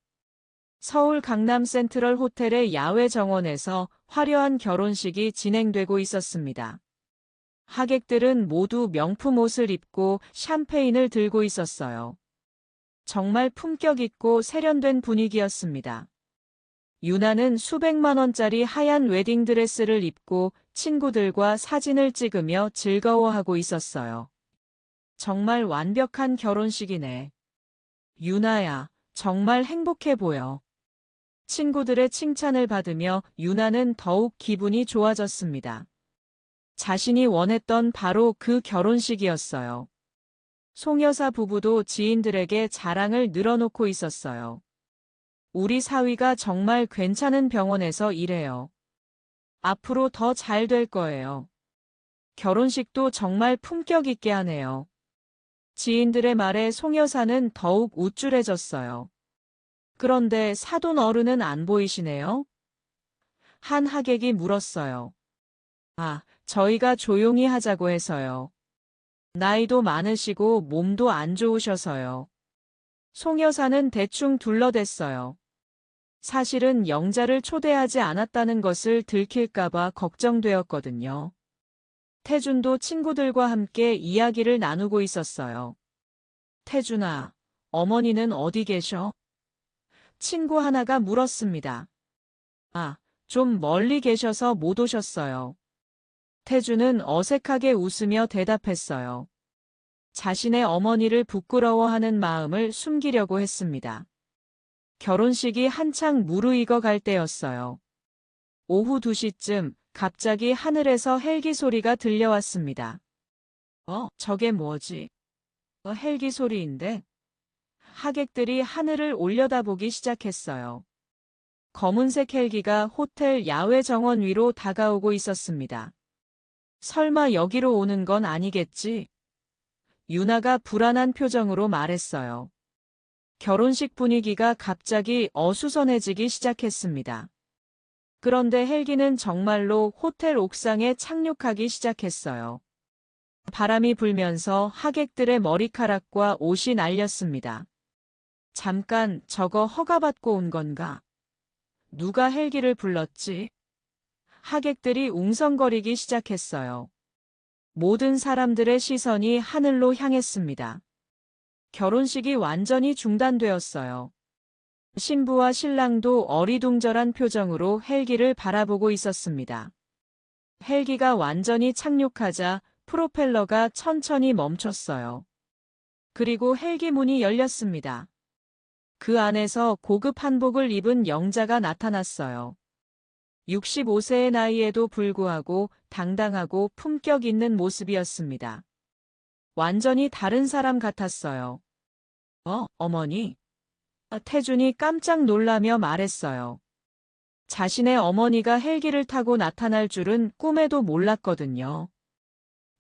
서울 강남 센트럴 호텔의 야외 정원에서 화려한 결혼식이 진행되고 있었습니다. 하객들은 모두 명품 옷을 입고 샴페인을 들고 있었어요. 정말 품격 있고 세련된 분위기였습니다. 유나는 수백만 원짜리 하얀 웨딩드레스를 입고 친구들과 사진을 찍으며 즐거워하고 있었어요. 정말 완벽한 결혼식이네. 유나야, 정말 행복해 보여. 친구들의 칭찬을 받으며 유나는 더욱 기분이 좋아졌습니다. 자신이 원했던 바로 그 결혼식이었어요. 송여사 부부도 지인들에게 자랑을 늘어놓고 있었어요. 우리 사위가 정말 괜찮은 병원에서 일해요. 앞으로 더 잘 될 거예요. 결혼식도 정말 품격 있게 하네요. 지인들의 말에 송여사는 더욱 우쭐해졌어요. 그런데 사돈 어른은 안 보이시네요? 한 하객이 물었어요. 아, 저희가 조용히 하자고 해서요. 나이도 많으시고 몸도 안 좋으셔서요. 송여사는 대충 둘러댔어요. 사실은 영자를 초대하지 않았다는 것을 들킬까봐 걱정되었거든요. 태준도 친구들과 함께 이야기를 나누고 있었어요. 태준아, 어머니는 어디 계셔? 친구 하나가 물었습니다. 아, 좀 멀리 계셔서 못 오셨어요. 태준은 어색하게 웃으며 대답했어요. 자신의 어머니를 부끄러워하는 마음을 숨기려고 했습니다. 결혼식이 한창 무르익어 갈 때였어요. 오후 2시쯤 갑자기 하늘에서 헬기 소리가 들려왔습니다. 저게 뭐지? 헬기 소리인데? 하객들이 하늘을 올려다보기 시작했어요. 검은색 헬기가 호텔 야외 정원 위로 다가오고 있었습니다. 설마 여기로 오는 건 아니겠지? 유나가 불안한 표정으로 말했어요. 결혼식 분위기가 갑자기 어수선해지기 시작했습니다. 그런데 헬기는 정말로 호텔 옥상에 착륙하기 시작했어요. 바람이 불면서 하객들의 머리카락과 옷이 날렸습니다. 잠깐, 저거 허가받고 온 건가? 누가 헬기를 불렀지? 하객들이 웅성거리기 시작했어요. 모든 사람들의 시선이 하늘로 향했습니다. 결혼식이 완전히 중단되었어요. 신부와 신랑도 어리둥절한 표정으로 헬기를 바라보고 있었습니다. 헬기가 완전히 착륙하자 프로펠러가 천천히 멈췄어요. 그리고 헬기 문이 열렸습니다. 그 안에서 고급 한복을 입은 영자가 나타났어요. 65세의 나이에도 불구하고 당당하고 품격 있는 모습이었습니다. 완전히 다른 사람 같았어요. 어머니? 태준이 깜짝 놀라며 말했어요. 자신의 어머니가 헬기를 타고 나타날 줄은 꿈에도 몰랐거든요.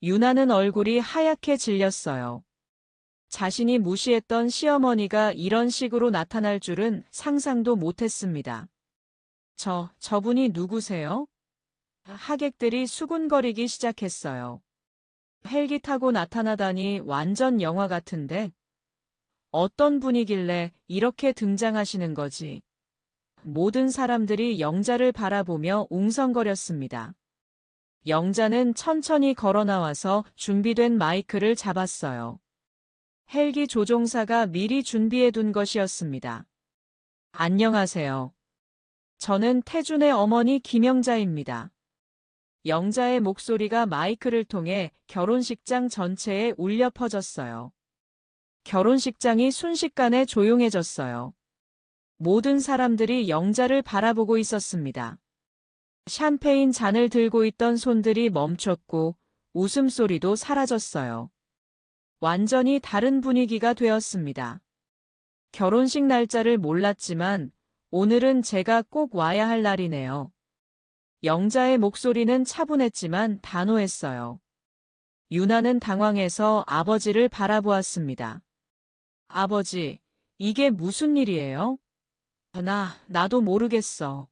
유나는 얼굴이 하얗게 질렸어요. 자신이 무시했던 시어머니가 이런 식으로 나타날 줄은 상상도 못했습니다. 저분이 누구세요? 하객들이 수군거리기 시작했어요. 헬기 타고 나타나다니 완전 영화 같은데 어떤 분이길래 이렇게 등장하시는 거지? 모든 사람들이 영자를 바라보며 웅성거렸습니다. 영자는 천천히 걸어 나와서 준비된 마이크를 잡았어요. 헬기 조종사가 미리 준비해둔 것이었습니다. 안녕하세요. 저는 태준의 어머니 김영자입니다. 영자의 목소리가 마이크를 통해 결혼식장 전체에 울려 퍼졌어요. 결혼식장이 순식간에 조용해졌어요. 모든 사람들이 영자를 바라보고 있었습니다. 샴페인 잔을 들고 있던 손들이 멈췄고 웃음소리도 사라졌어요. 완전히 다른 분위기가 되었습니다. 결혼식 날짜를 몰랐지만 오늘은 제가 꼭 와야 할 날이네요. 영자의 목소리는 차분했지만 단호했어요. 유나는 당황해서 아버지를 바라보았습니다. 아버지, 이게 무슨 일이에요? 나도 모르겠어.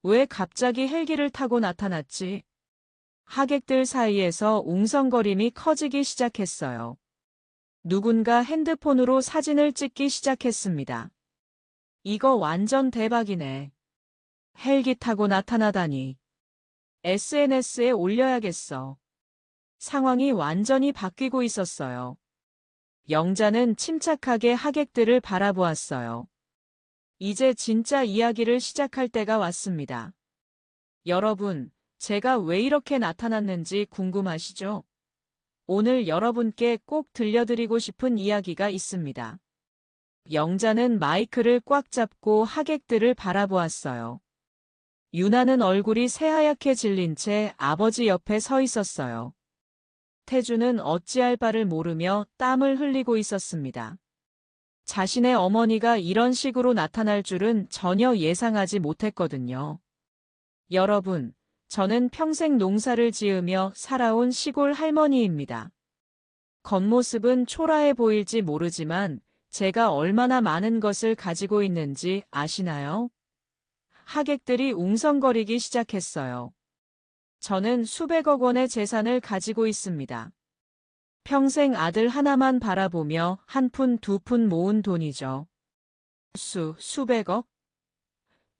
왜 갑자기 헬기를 타고 나타났지? 하객들 사이에서 웅성거림이 커지기 시작했어요. 누군가 핸드폰으로 사진을 찍기 시작했습니다. 이거 완전 대박이네. 헬기 타고 나타나다니. SNS에 올려야겠어. 상황이 완전히 바뀌고 있었어요. 영자는 침착하게 하객들을 바라보았어요. 이제 진짜 이야기를 시작할 때가 왔습니다. 여러분, 제가 왜 이렇게 나타났는지 궁금하시죠? 오늘 여러분께 꼭 들려드리고 싶은 이야기가 있습니다. 영자는 마이크를 꽉 잡고 하객들을 바라보았어요. 유나는 얼굴이 새하얗게 질린 채 아버지 옆에 서 있었어요. 태주는 어찌할 바를 모르며 땀을 흘리고 있었습니다. 자신의 어머니가 이런 식으로 나타날 줄은 전혀 예상하지 못했거든요. 여러분, 저는 평생 농사를 지으며 살아온 시골 할머니입니다. 겉모습은 초라해 보일지 모르지만 제가 얼마나 많은 것을 가지고 있는지 아시나요? 하객들이 웅성거리기 시작했어요. 저는 수백억 원의 재산을 가지고 있습니다. 평생 아들 하나만 바라보며 한 푼 두 푼 모은 돈이죠. 수백억?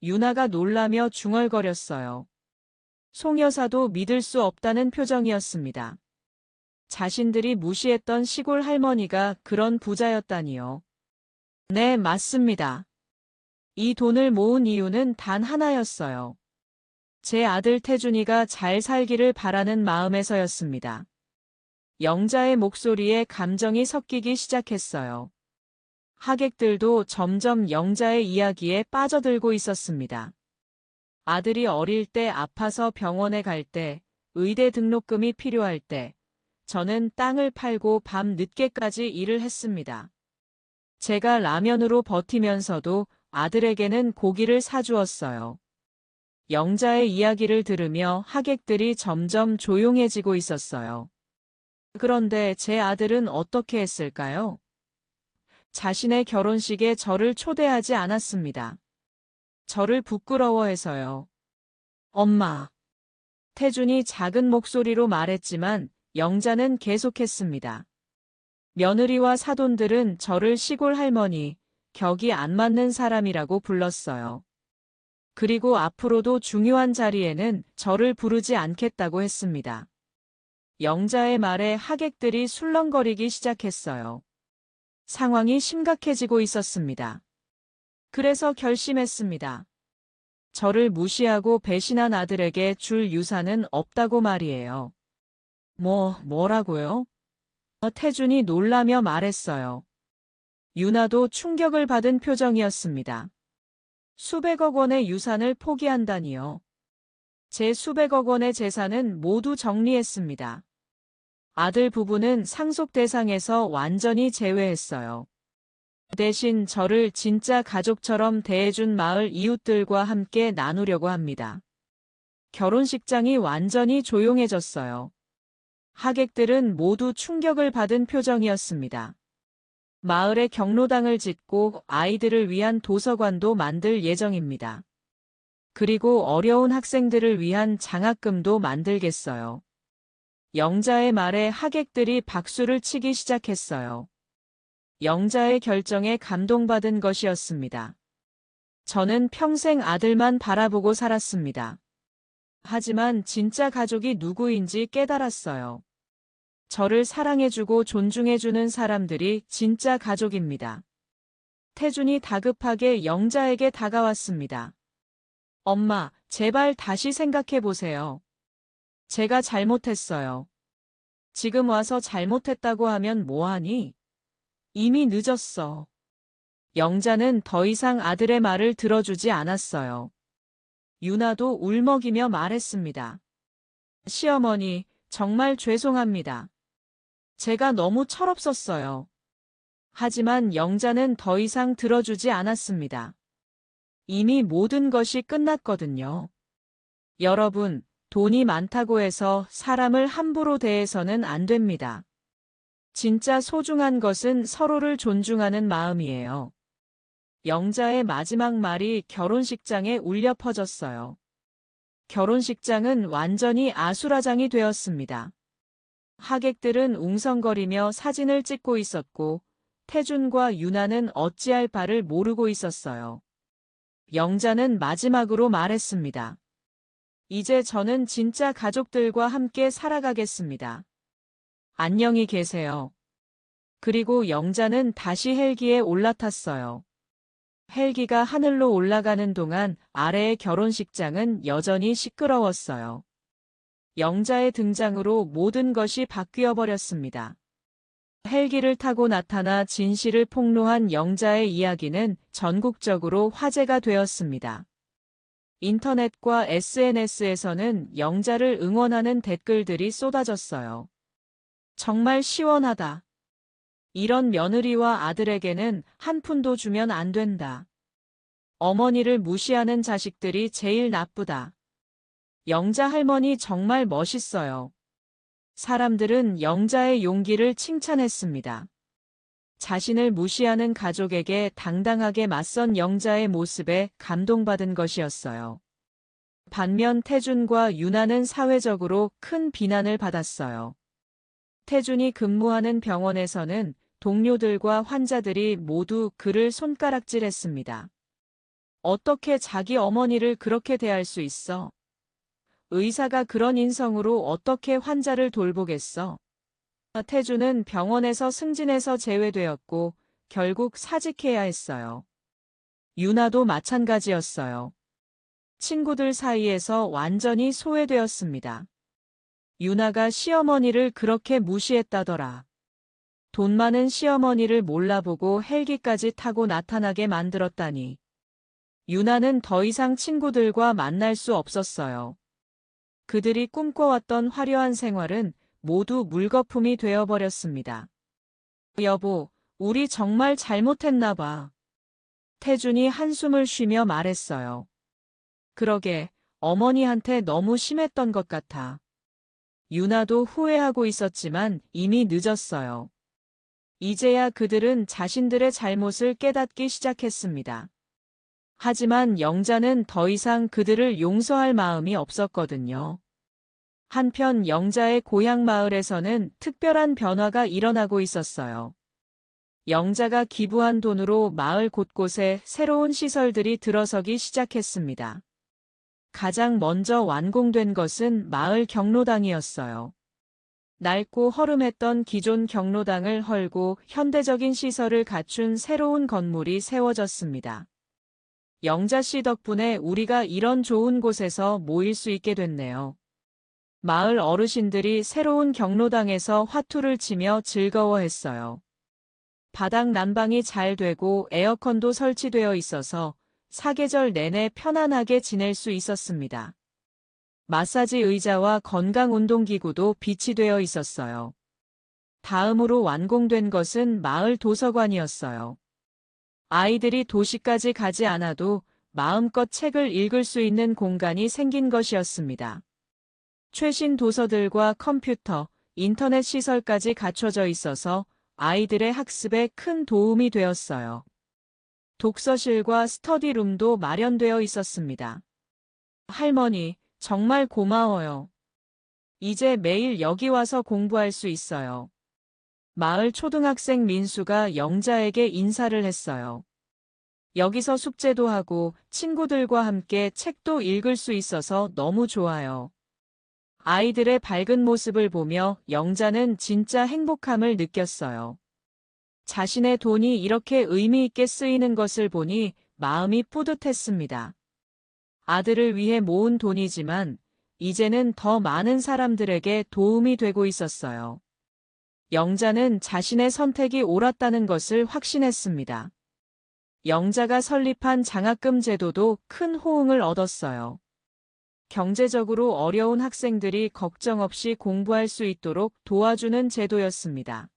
유나가 놀라며 중얼거렸어요. 송 여사도 믿을 수 없다는 표정이었습니다. 자신들이 무시했던 시골 할머니가 그런 부자였다니요. 네, 맞습니다. 이 돈을 모은 이유는 단 하나였어요. 제 아들 태준이가 잘 살기를 바라는 마음에서였습니다. 영자의 목소리에 감정이 섞이기 시작했어요. 하객들도 점점 영자의 이야기에 빠져들고 있었습니다. 아들이 어릴 때 아파서 병원에 갈 때, 의대 등록금이 필요할 때, 저는 땅을 팔고 밤 늦게까지 일을 했습니다. 제가 라면으로 버티면서도 아들에게는 고기를 사주었어요. 영자의 이야기를 들으며 하객들이 점점 조용해지고 있었어요. 그런데 제 아들은 어떻게 했을까요? 자신의 결혼식에 저를 초대하지 않았습니다. 저를 부끄러워해서요. 엄마. 태준이 작은 목소리로 말했지만 영자는 계속했습니다. 며느리와 사돈들은 저를 시골 할머니, 격이 안 맞는 사람이라고 불렀어요. 그리고 앞으로도 중요한 자리에는 저를 부르지 않겠다고 했습니다. 영자의 말에 하객들이 술렁거리기 시작했어요. 상황이 심각해지고 있었습니다. 그래서 결심했습니다. 저를 무시하고 배신한 아들에게 줄 유산은 없다고 말이에요. 뭐라고요? 태준이 놀라며 말했어요. 유나도 충격을 받은 표정이었습니다. 수백억 원의 유산을 포기한다니요. 제 수백억 원의 재산은 모두 정리했습니다. 아들 부부는 상속 대상에서 완전히 제외했어요. 대신 저를 진짜 가족처럼 대해준 마을 이웃들과 함께 나누려고 합니다. 결혼식장이 완전히 조용해졌어요. 하객들은 모두 충격을 받은 표정이었습니다. 마을에 경로당을 짓고 아이들을 위한 도서관도 만들 예정입니다. 그리고 어려운 학생들을 위한 장학금도 만들겠어요. 영자의 말에 하객들이 박수를 치기 시작했어요. 영자의 결정에 감동받은 것이었습니다. 저는 평생 아들만 바라보고 살았습니다. 하지만 진짜 가족이 누구인지 깨달았어요. 저를 사랑해주고 존중해주는 사람들이 진짜 가족입니다. 태준이 다급하게 영자에게 다가왔습니다. 엄마, 제발 다시 생각해보세요. 제가 잘못했어요. 지금 와서 잘못했다고 하면 뭐하니? 이미 늦었어. 영자는 더 이상 아들의 말을 들어주지 않았어요. 유나도 울먹이며 말했습니다. 시어머니, 정말 죄송합니다. 제가 너무 철없었어요. 하지만 영자는 더 이상 들어주지 않았습니다. 이미 모든 것이 끝났거든요. 여러분, 돈이 많다고 해서 사람을 함부로 대해서는 안 됩니다. 진짜 소중한 것은 서로를 존중하는 마음이에요. 영자의 마지막 말이 결혼식장에 울려 퍼졌어요. 결혼식장은 완전히 아수라장이 되었습니다. 하객들은 웅성거리며 사진을 찍고 있었고 태준과 유나는 어찌할 바를 모르고 있었어요. 영자는 마지막으로 말했습니다. 이제 저는 진짜 가족들과 함께 살아가겠습니다. 안녕히 계세요. 그리고 영자는 다시 헬기에 올라탔어요. 헬기가 하늘로 올라가는 동안 아래의 결혼식장은 여전히 시끄러웠어요. 영자의 등장으로 모든 것이 바뀌어 버렸습니다. 헬기를 타고 나타나 진실을 폭로한 영자의 이야기는 전국적으로 화제가 되었습니다. 인터넷과 SNS에서는 영자를 응원하는 댓글들이 쏟아졌어요. 정말 시원하다. 이런 며느리와 아들에게는 한 푼도 주면 안 된다. 어머니를 무시하는 자식들이 제일 나쁘다. 영자 할머니 정말 멋있어요. 사람들은 영자의 용기를 칭찬했습니다. 자신을 무시하는 가족에게 당당하게 맞선 영자의 모습에 감동받은 것이었어요. 반면 태준과 유나는 사회적으로 큰 비난을 받았어요. 태준이 근무하는 병원에서는 동료들과 환자들이 모두 그를 손가락질했습니다. 어떻게 자기 어머니를 그렇게 대할 수 있어? 의사가 그런 인성으로 어떻게 환자를 돌보겠어? 태준은 병원에서 승진해서 제외되었고 결국 사직해야 했어요. 유나도 마찬가지였어요. 친구들 사이에서 완전히 소외되었습니다. 유나가 시어머니를 그렇게 무시했다더라. 돈 많은 시어머니를 몰라보고 헬기까지 타고 나타나게 만들었다니. 유나는 더 이상 친구들과 만날 수 없었어요. 그들이 꿈꿔왔던 화려한 생활은 모두 물거품이 되어버렸습니다. 여보, 우리 정말 잘못했나 봐. 태준이 한숨을 쉬며 말했어요. 그러게, 어머니한테 너무 심했던 것 같아. 유나도 후회하고 있었지만 이미 늦었어요. 이제야 그들은 자신들의 잘못을 깨닫기 시작했습니다. 하지만 영자는 더 이상 그들을 용서할 마음이 없었거든요. 한편 영자의 고향 마을에서는 특별한 변화가 일어나고 있었어요. 영자가 기부한 돈으로 마을 곳곳에 새로운 시설들이 들어서기 시작했습니다. 가장 먼저 완공된 것은 마을 경로당이었어요. 낡고 허름했던 기존 경로당을 헐고 현대적인 시설을 갖춘 새로운 건물이 세워졌습니다. 영자 씨 덕분에 우리가 이런 좋은 곳에서 모일 수 있게 됐네요. 마을 어르신들이 새로운 경로당에서 화투를 치며 즐거워했어요. 바닥 난방이 잘 되고 에어컨도 설치되어 있어서 사계절 내내 편안하게 지낼 수 있었습니다. 마사지 의자와 건강 운동기구도 비치되어 있었어요. 다음으로 완공된 것은 마을 도서관이었어요. 아이들이 도시까지 가지 않아도 마음껏 책을 읽을 수 있는 공간이 생긴 것이었습니다. 최신 도서들과 컴퓨터, 인터넷 시설까지 갖춰져 있어서 아이들의 학습에 큰 도움이 되었어요. 독서실과 스터디룸도 마련되어 있었습니다. 할머니, 정말 고마워요. 이제 매일 여기 와서 공부할 수 있어요. 마을 초등학생 민수가 영자에게 인사를 했어요. 여기서 숙제도 하고 친구들과 함께 책도 읽을 수 있어서 너무 좋아요. 아이들의 밝은 모습을 보며 영자는 진짜 행복함을 느꼈어요. 자신의 돈이 이렇게 의미 있게 쓰이는 것을 보니 마음이 뿌듯했습니다. 아들을 위해 모은 돈이지만 이제는 더 많은 사람들에게 도움이 되고 있었어요. 영자는 자신의 선택이 옳았다는 것을 확신했습니다. 영자가 설립한 장학금 제도도 큰 호응을 얻었어요. 경제적으로 어려운 학생들이 걱정 없이 공부할 수 있도록 도와주는 제도였습니다.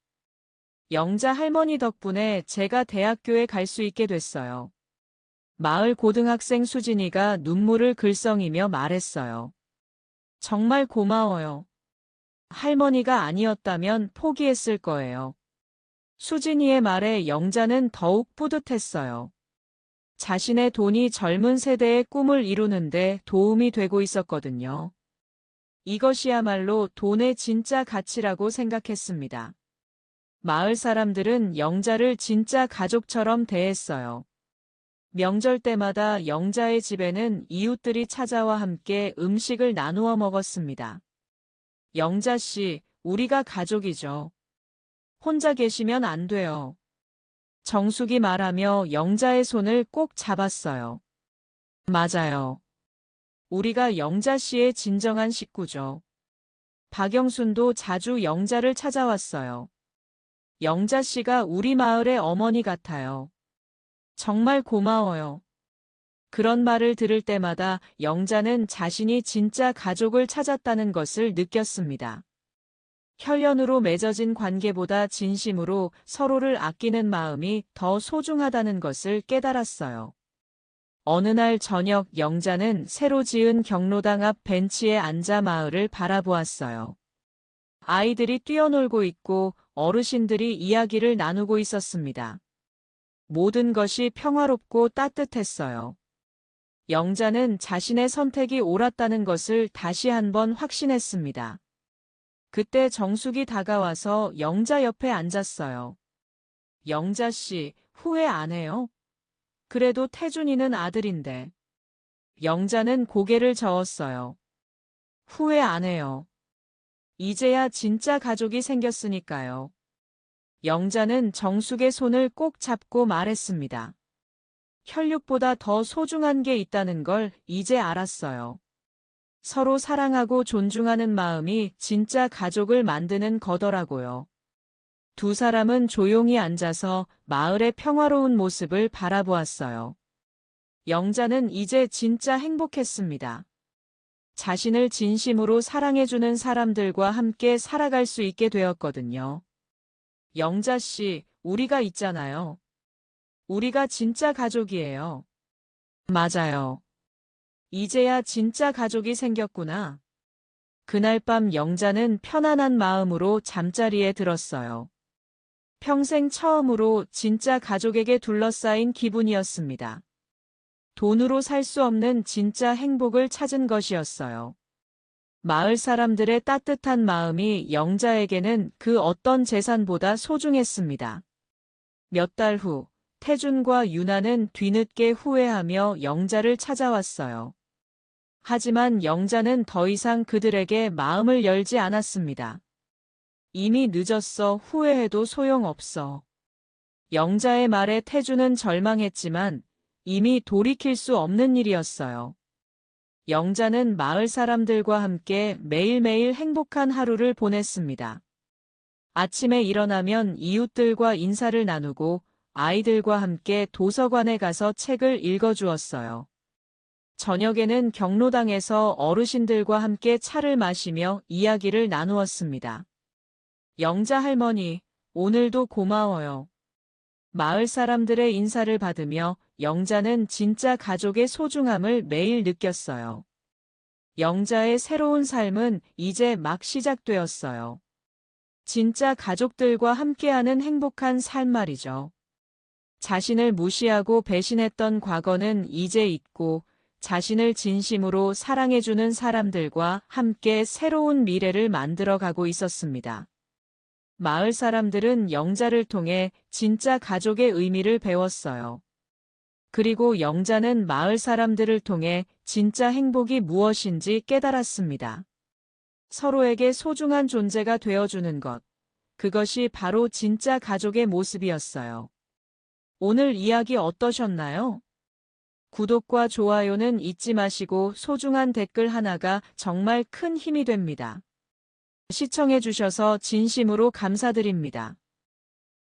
영자 할머니 덕분에 제가 대학교에 갈 수 있게 됐어요. 마을 고등학생 수진이가 눈물을 글썽이며 말했어요. 정말 고마워요. 할머니가 아니었다면 포기했을 거예요. 수진이의 말에 영자는 더욱 뿌듯했어요. 자신의 돈이 젊은 세대의 꿈을 이루는데 도움이 되고 있었거든요. 이것이야말로 돈의 진짜 가치라고 생각했습니다. 마을 사람들은 영자를 진짜 가족처럼 대했어요. 명절 때마다 영자의 집에는 이웃들이 찾아와 함께 음식을 나누어 먹었습니다. 영자 씨, 우리가 가족이죠. 혼자 계시면 안 돼요. 정숙이 말하며 영자의 손을 꼭 잡았어요. 맞아요. 우리가 영자 씨의 진정한 식구죠. 박영순도 자주 영자를 찾아왔어요. 영자 씨가 우리 마을의 어머니 같아요. 정말 고마워요. 그런 말을 들을 때마다 영자는 자신이 진짜 가족을 찾았다는 것을 느꼈습니다. 혈연으로 맺어진 관계보다 진심으로 서로를 아끼는 마음이 더 소중하다는 것을 깨달았어요. 어느 날 저녁 영자는 새로 지은 경로당 앞 벤치에 앉아 마을을 바라보았어요. 아이들이 뛰어놀고 있고 어르신들이 이야기를 나누고 있었습니다. 모든 것이 평화롭고 따뜻했어요. 영자는 자신의 선택이 옳았다는 것을 다시 한번 확신했습니다. 그때 정숙이 다가와서 영자 옆에 앉았어요. 영자 씨, 후회 안 해요? 그래도 태준이는 아들인데. 영자는 고개를 저었어요. 후회 안 해요. 이제야 진짜 가족이 생겼으니까요. 영자는 정숙의 손을 꼭 잡고 말했습니다. 혈육보다 더 소중한 게 있다는 걸 이제 알았어요. 서로 사랑하고 존중하는 마음이 진짜 가족을 만드는 거더라고요. 두 사람은 조용히 앉아서 마을의 평화로운 모습을 바라보았어요. 영자는 이제 진짜 행복했습니다. 자신을 진심으로 사랑해주는 사람들과 함께 살아갈 수 있게 되었거든요. 영자 씨, 우리가 있잖아요. 우리가 진짜 가족이에요. 맞아요. 이제야 진짜 가족이 생겼구나. 그날 밤 영자는 편안한 마음으로 잠자리에 들었어요. 평생 처음으로 진짜 가족에게 둘러싸인 기분이었습니다. 돈으로 살 수 없는 진짜 행복을 찾은 것이었어요. 마을 사람들의 따뜻한 마음이 영자에게는 그 어떤 재산보다 소중했습니다. 몇 달 후, 태준과 유나는 뒤늦게 후회하며 영자를 찾아왔어요. 하지만 영자는 더 이상 그들에게 마음을 열지 않았습니다. 이미 늦었어. 후회해도 소용없어. 영자의 말에 태준은 절망했지만 이미 돌이킬 수 없는 일이었어요. 영자는 마을 사람들과 함께 매일매일 행복한 하루를 보냈습니다. 아침에 일어나면 이웃들과 인사를 나누고 아이들과 함께 도서관에 가서 책을 읽어주었어요. 저녁에는 경로당에서 어르신들과 함께 차를 마시며 이야기를 나누었습니다. 영자 할머니, 오늘도 고마워요. 마을 사람들의 인사를 받으며 영자는 진짜 가족의 소중함을 매일 느꼈어요. 영자의 새로운 삶은 이제 막 시작되었어요. 진짜 가족들과 함께하는 행복한 삶 말이죠. 자신을 무시하고 배신했던 과거는 이제 잊고 자신을 진심으로 사랑해주는 사람들과 함께 새로운 미래를 만들어가고 있었습니다. 마을 사람들은 영자를 통해 진짜 가족의 의미를 배웠어요. 그리고 영자는 마을 사람들을 통해 진짜 행복이 무엇인지 깨달았습니다. 서로에게 소중한 존재가 되어주는 것. 그것이 바로 진짜 가족의 모습이었어요. 오늘 이야기 어떠셨나요? 구독과 좋아요는 잊지 마시고 소중한 댓글 하나가 정말 큰 힘이 됩니다. 시청해주셔서 진심으로 감사드립니다.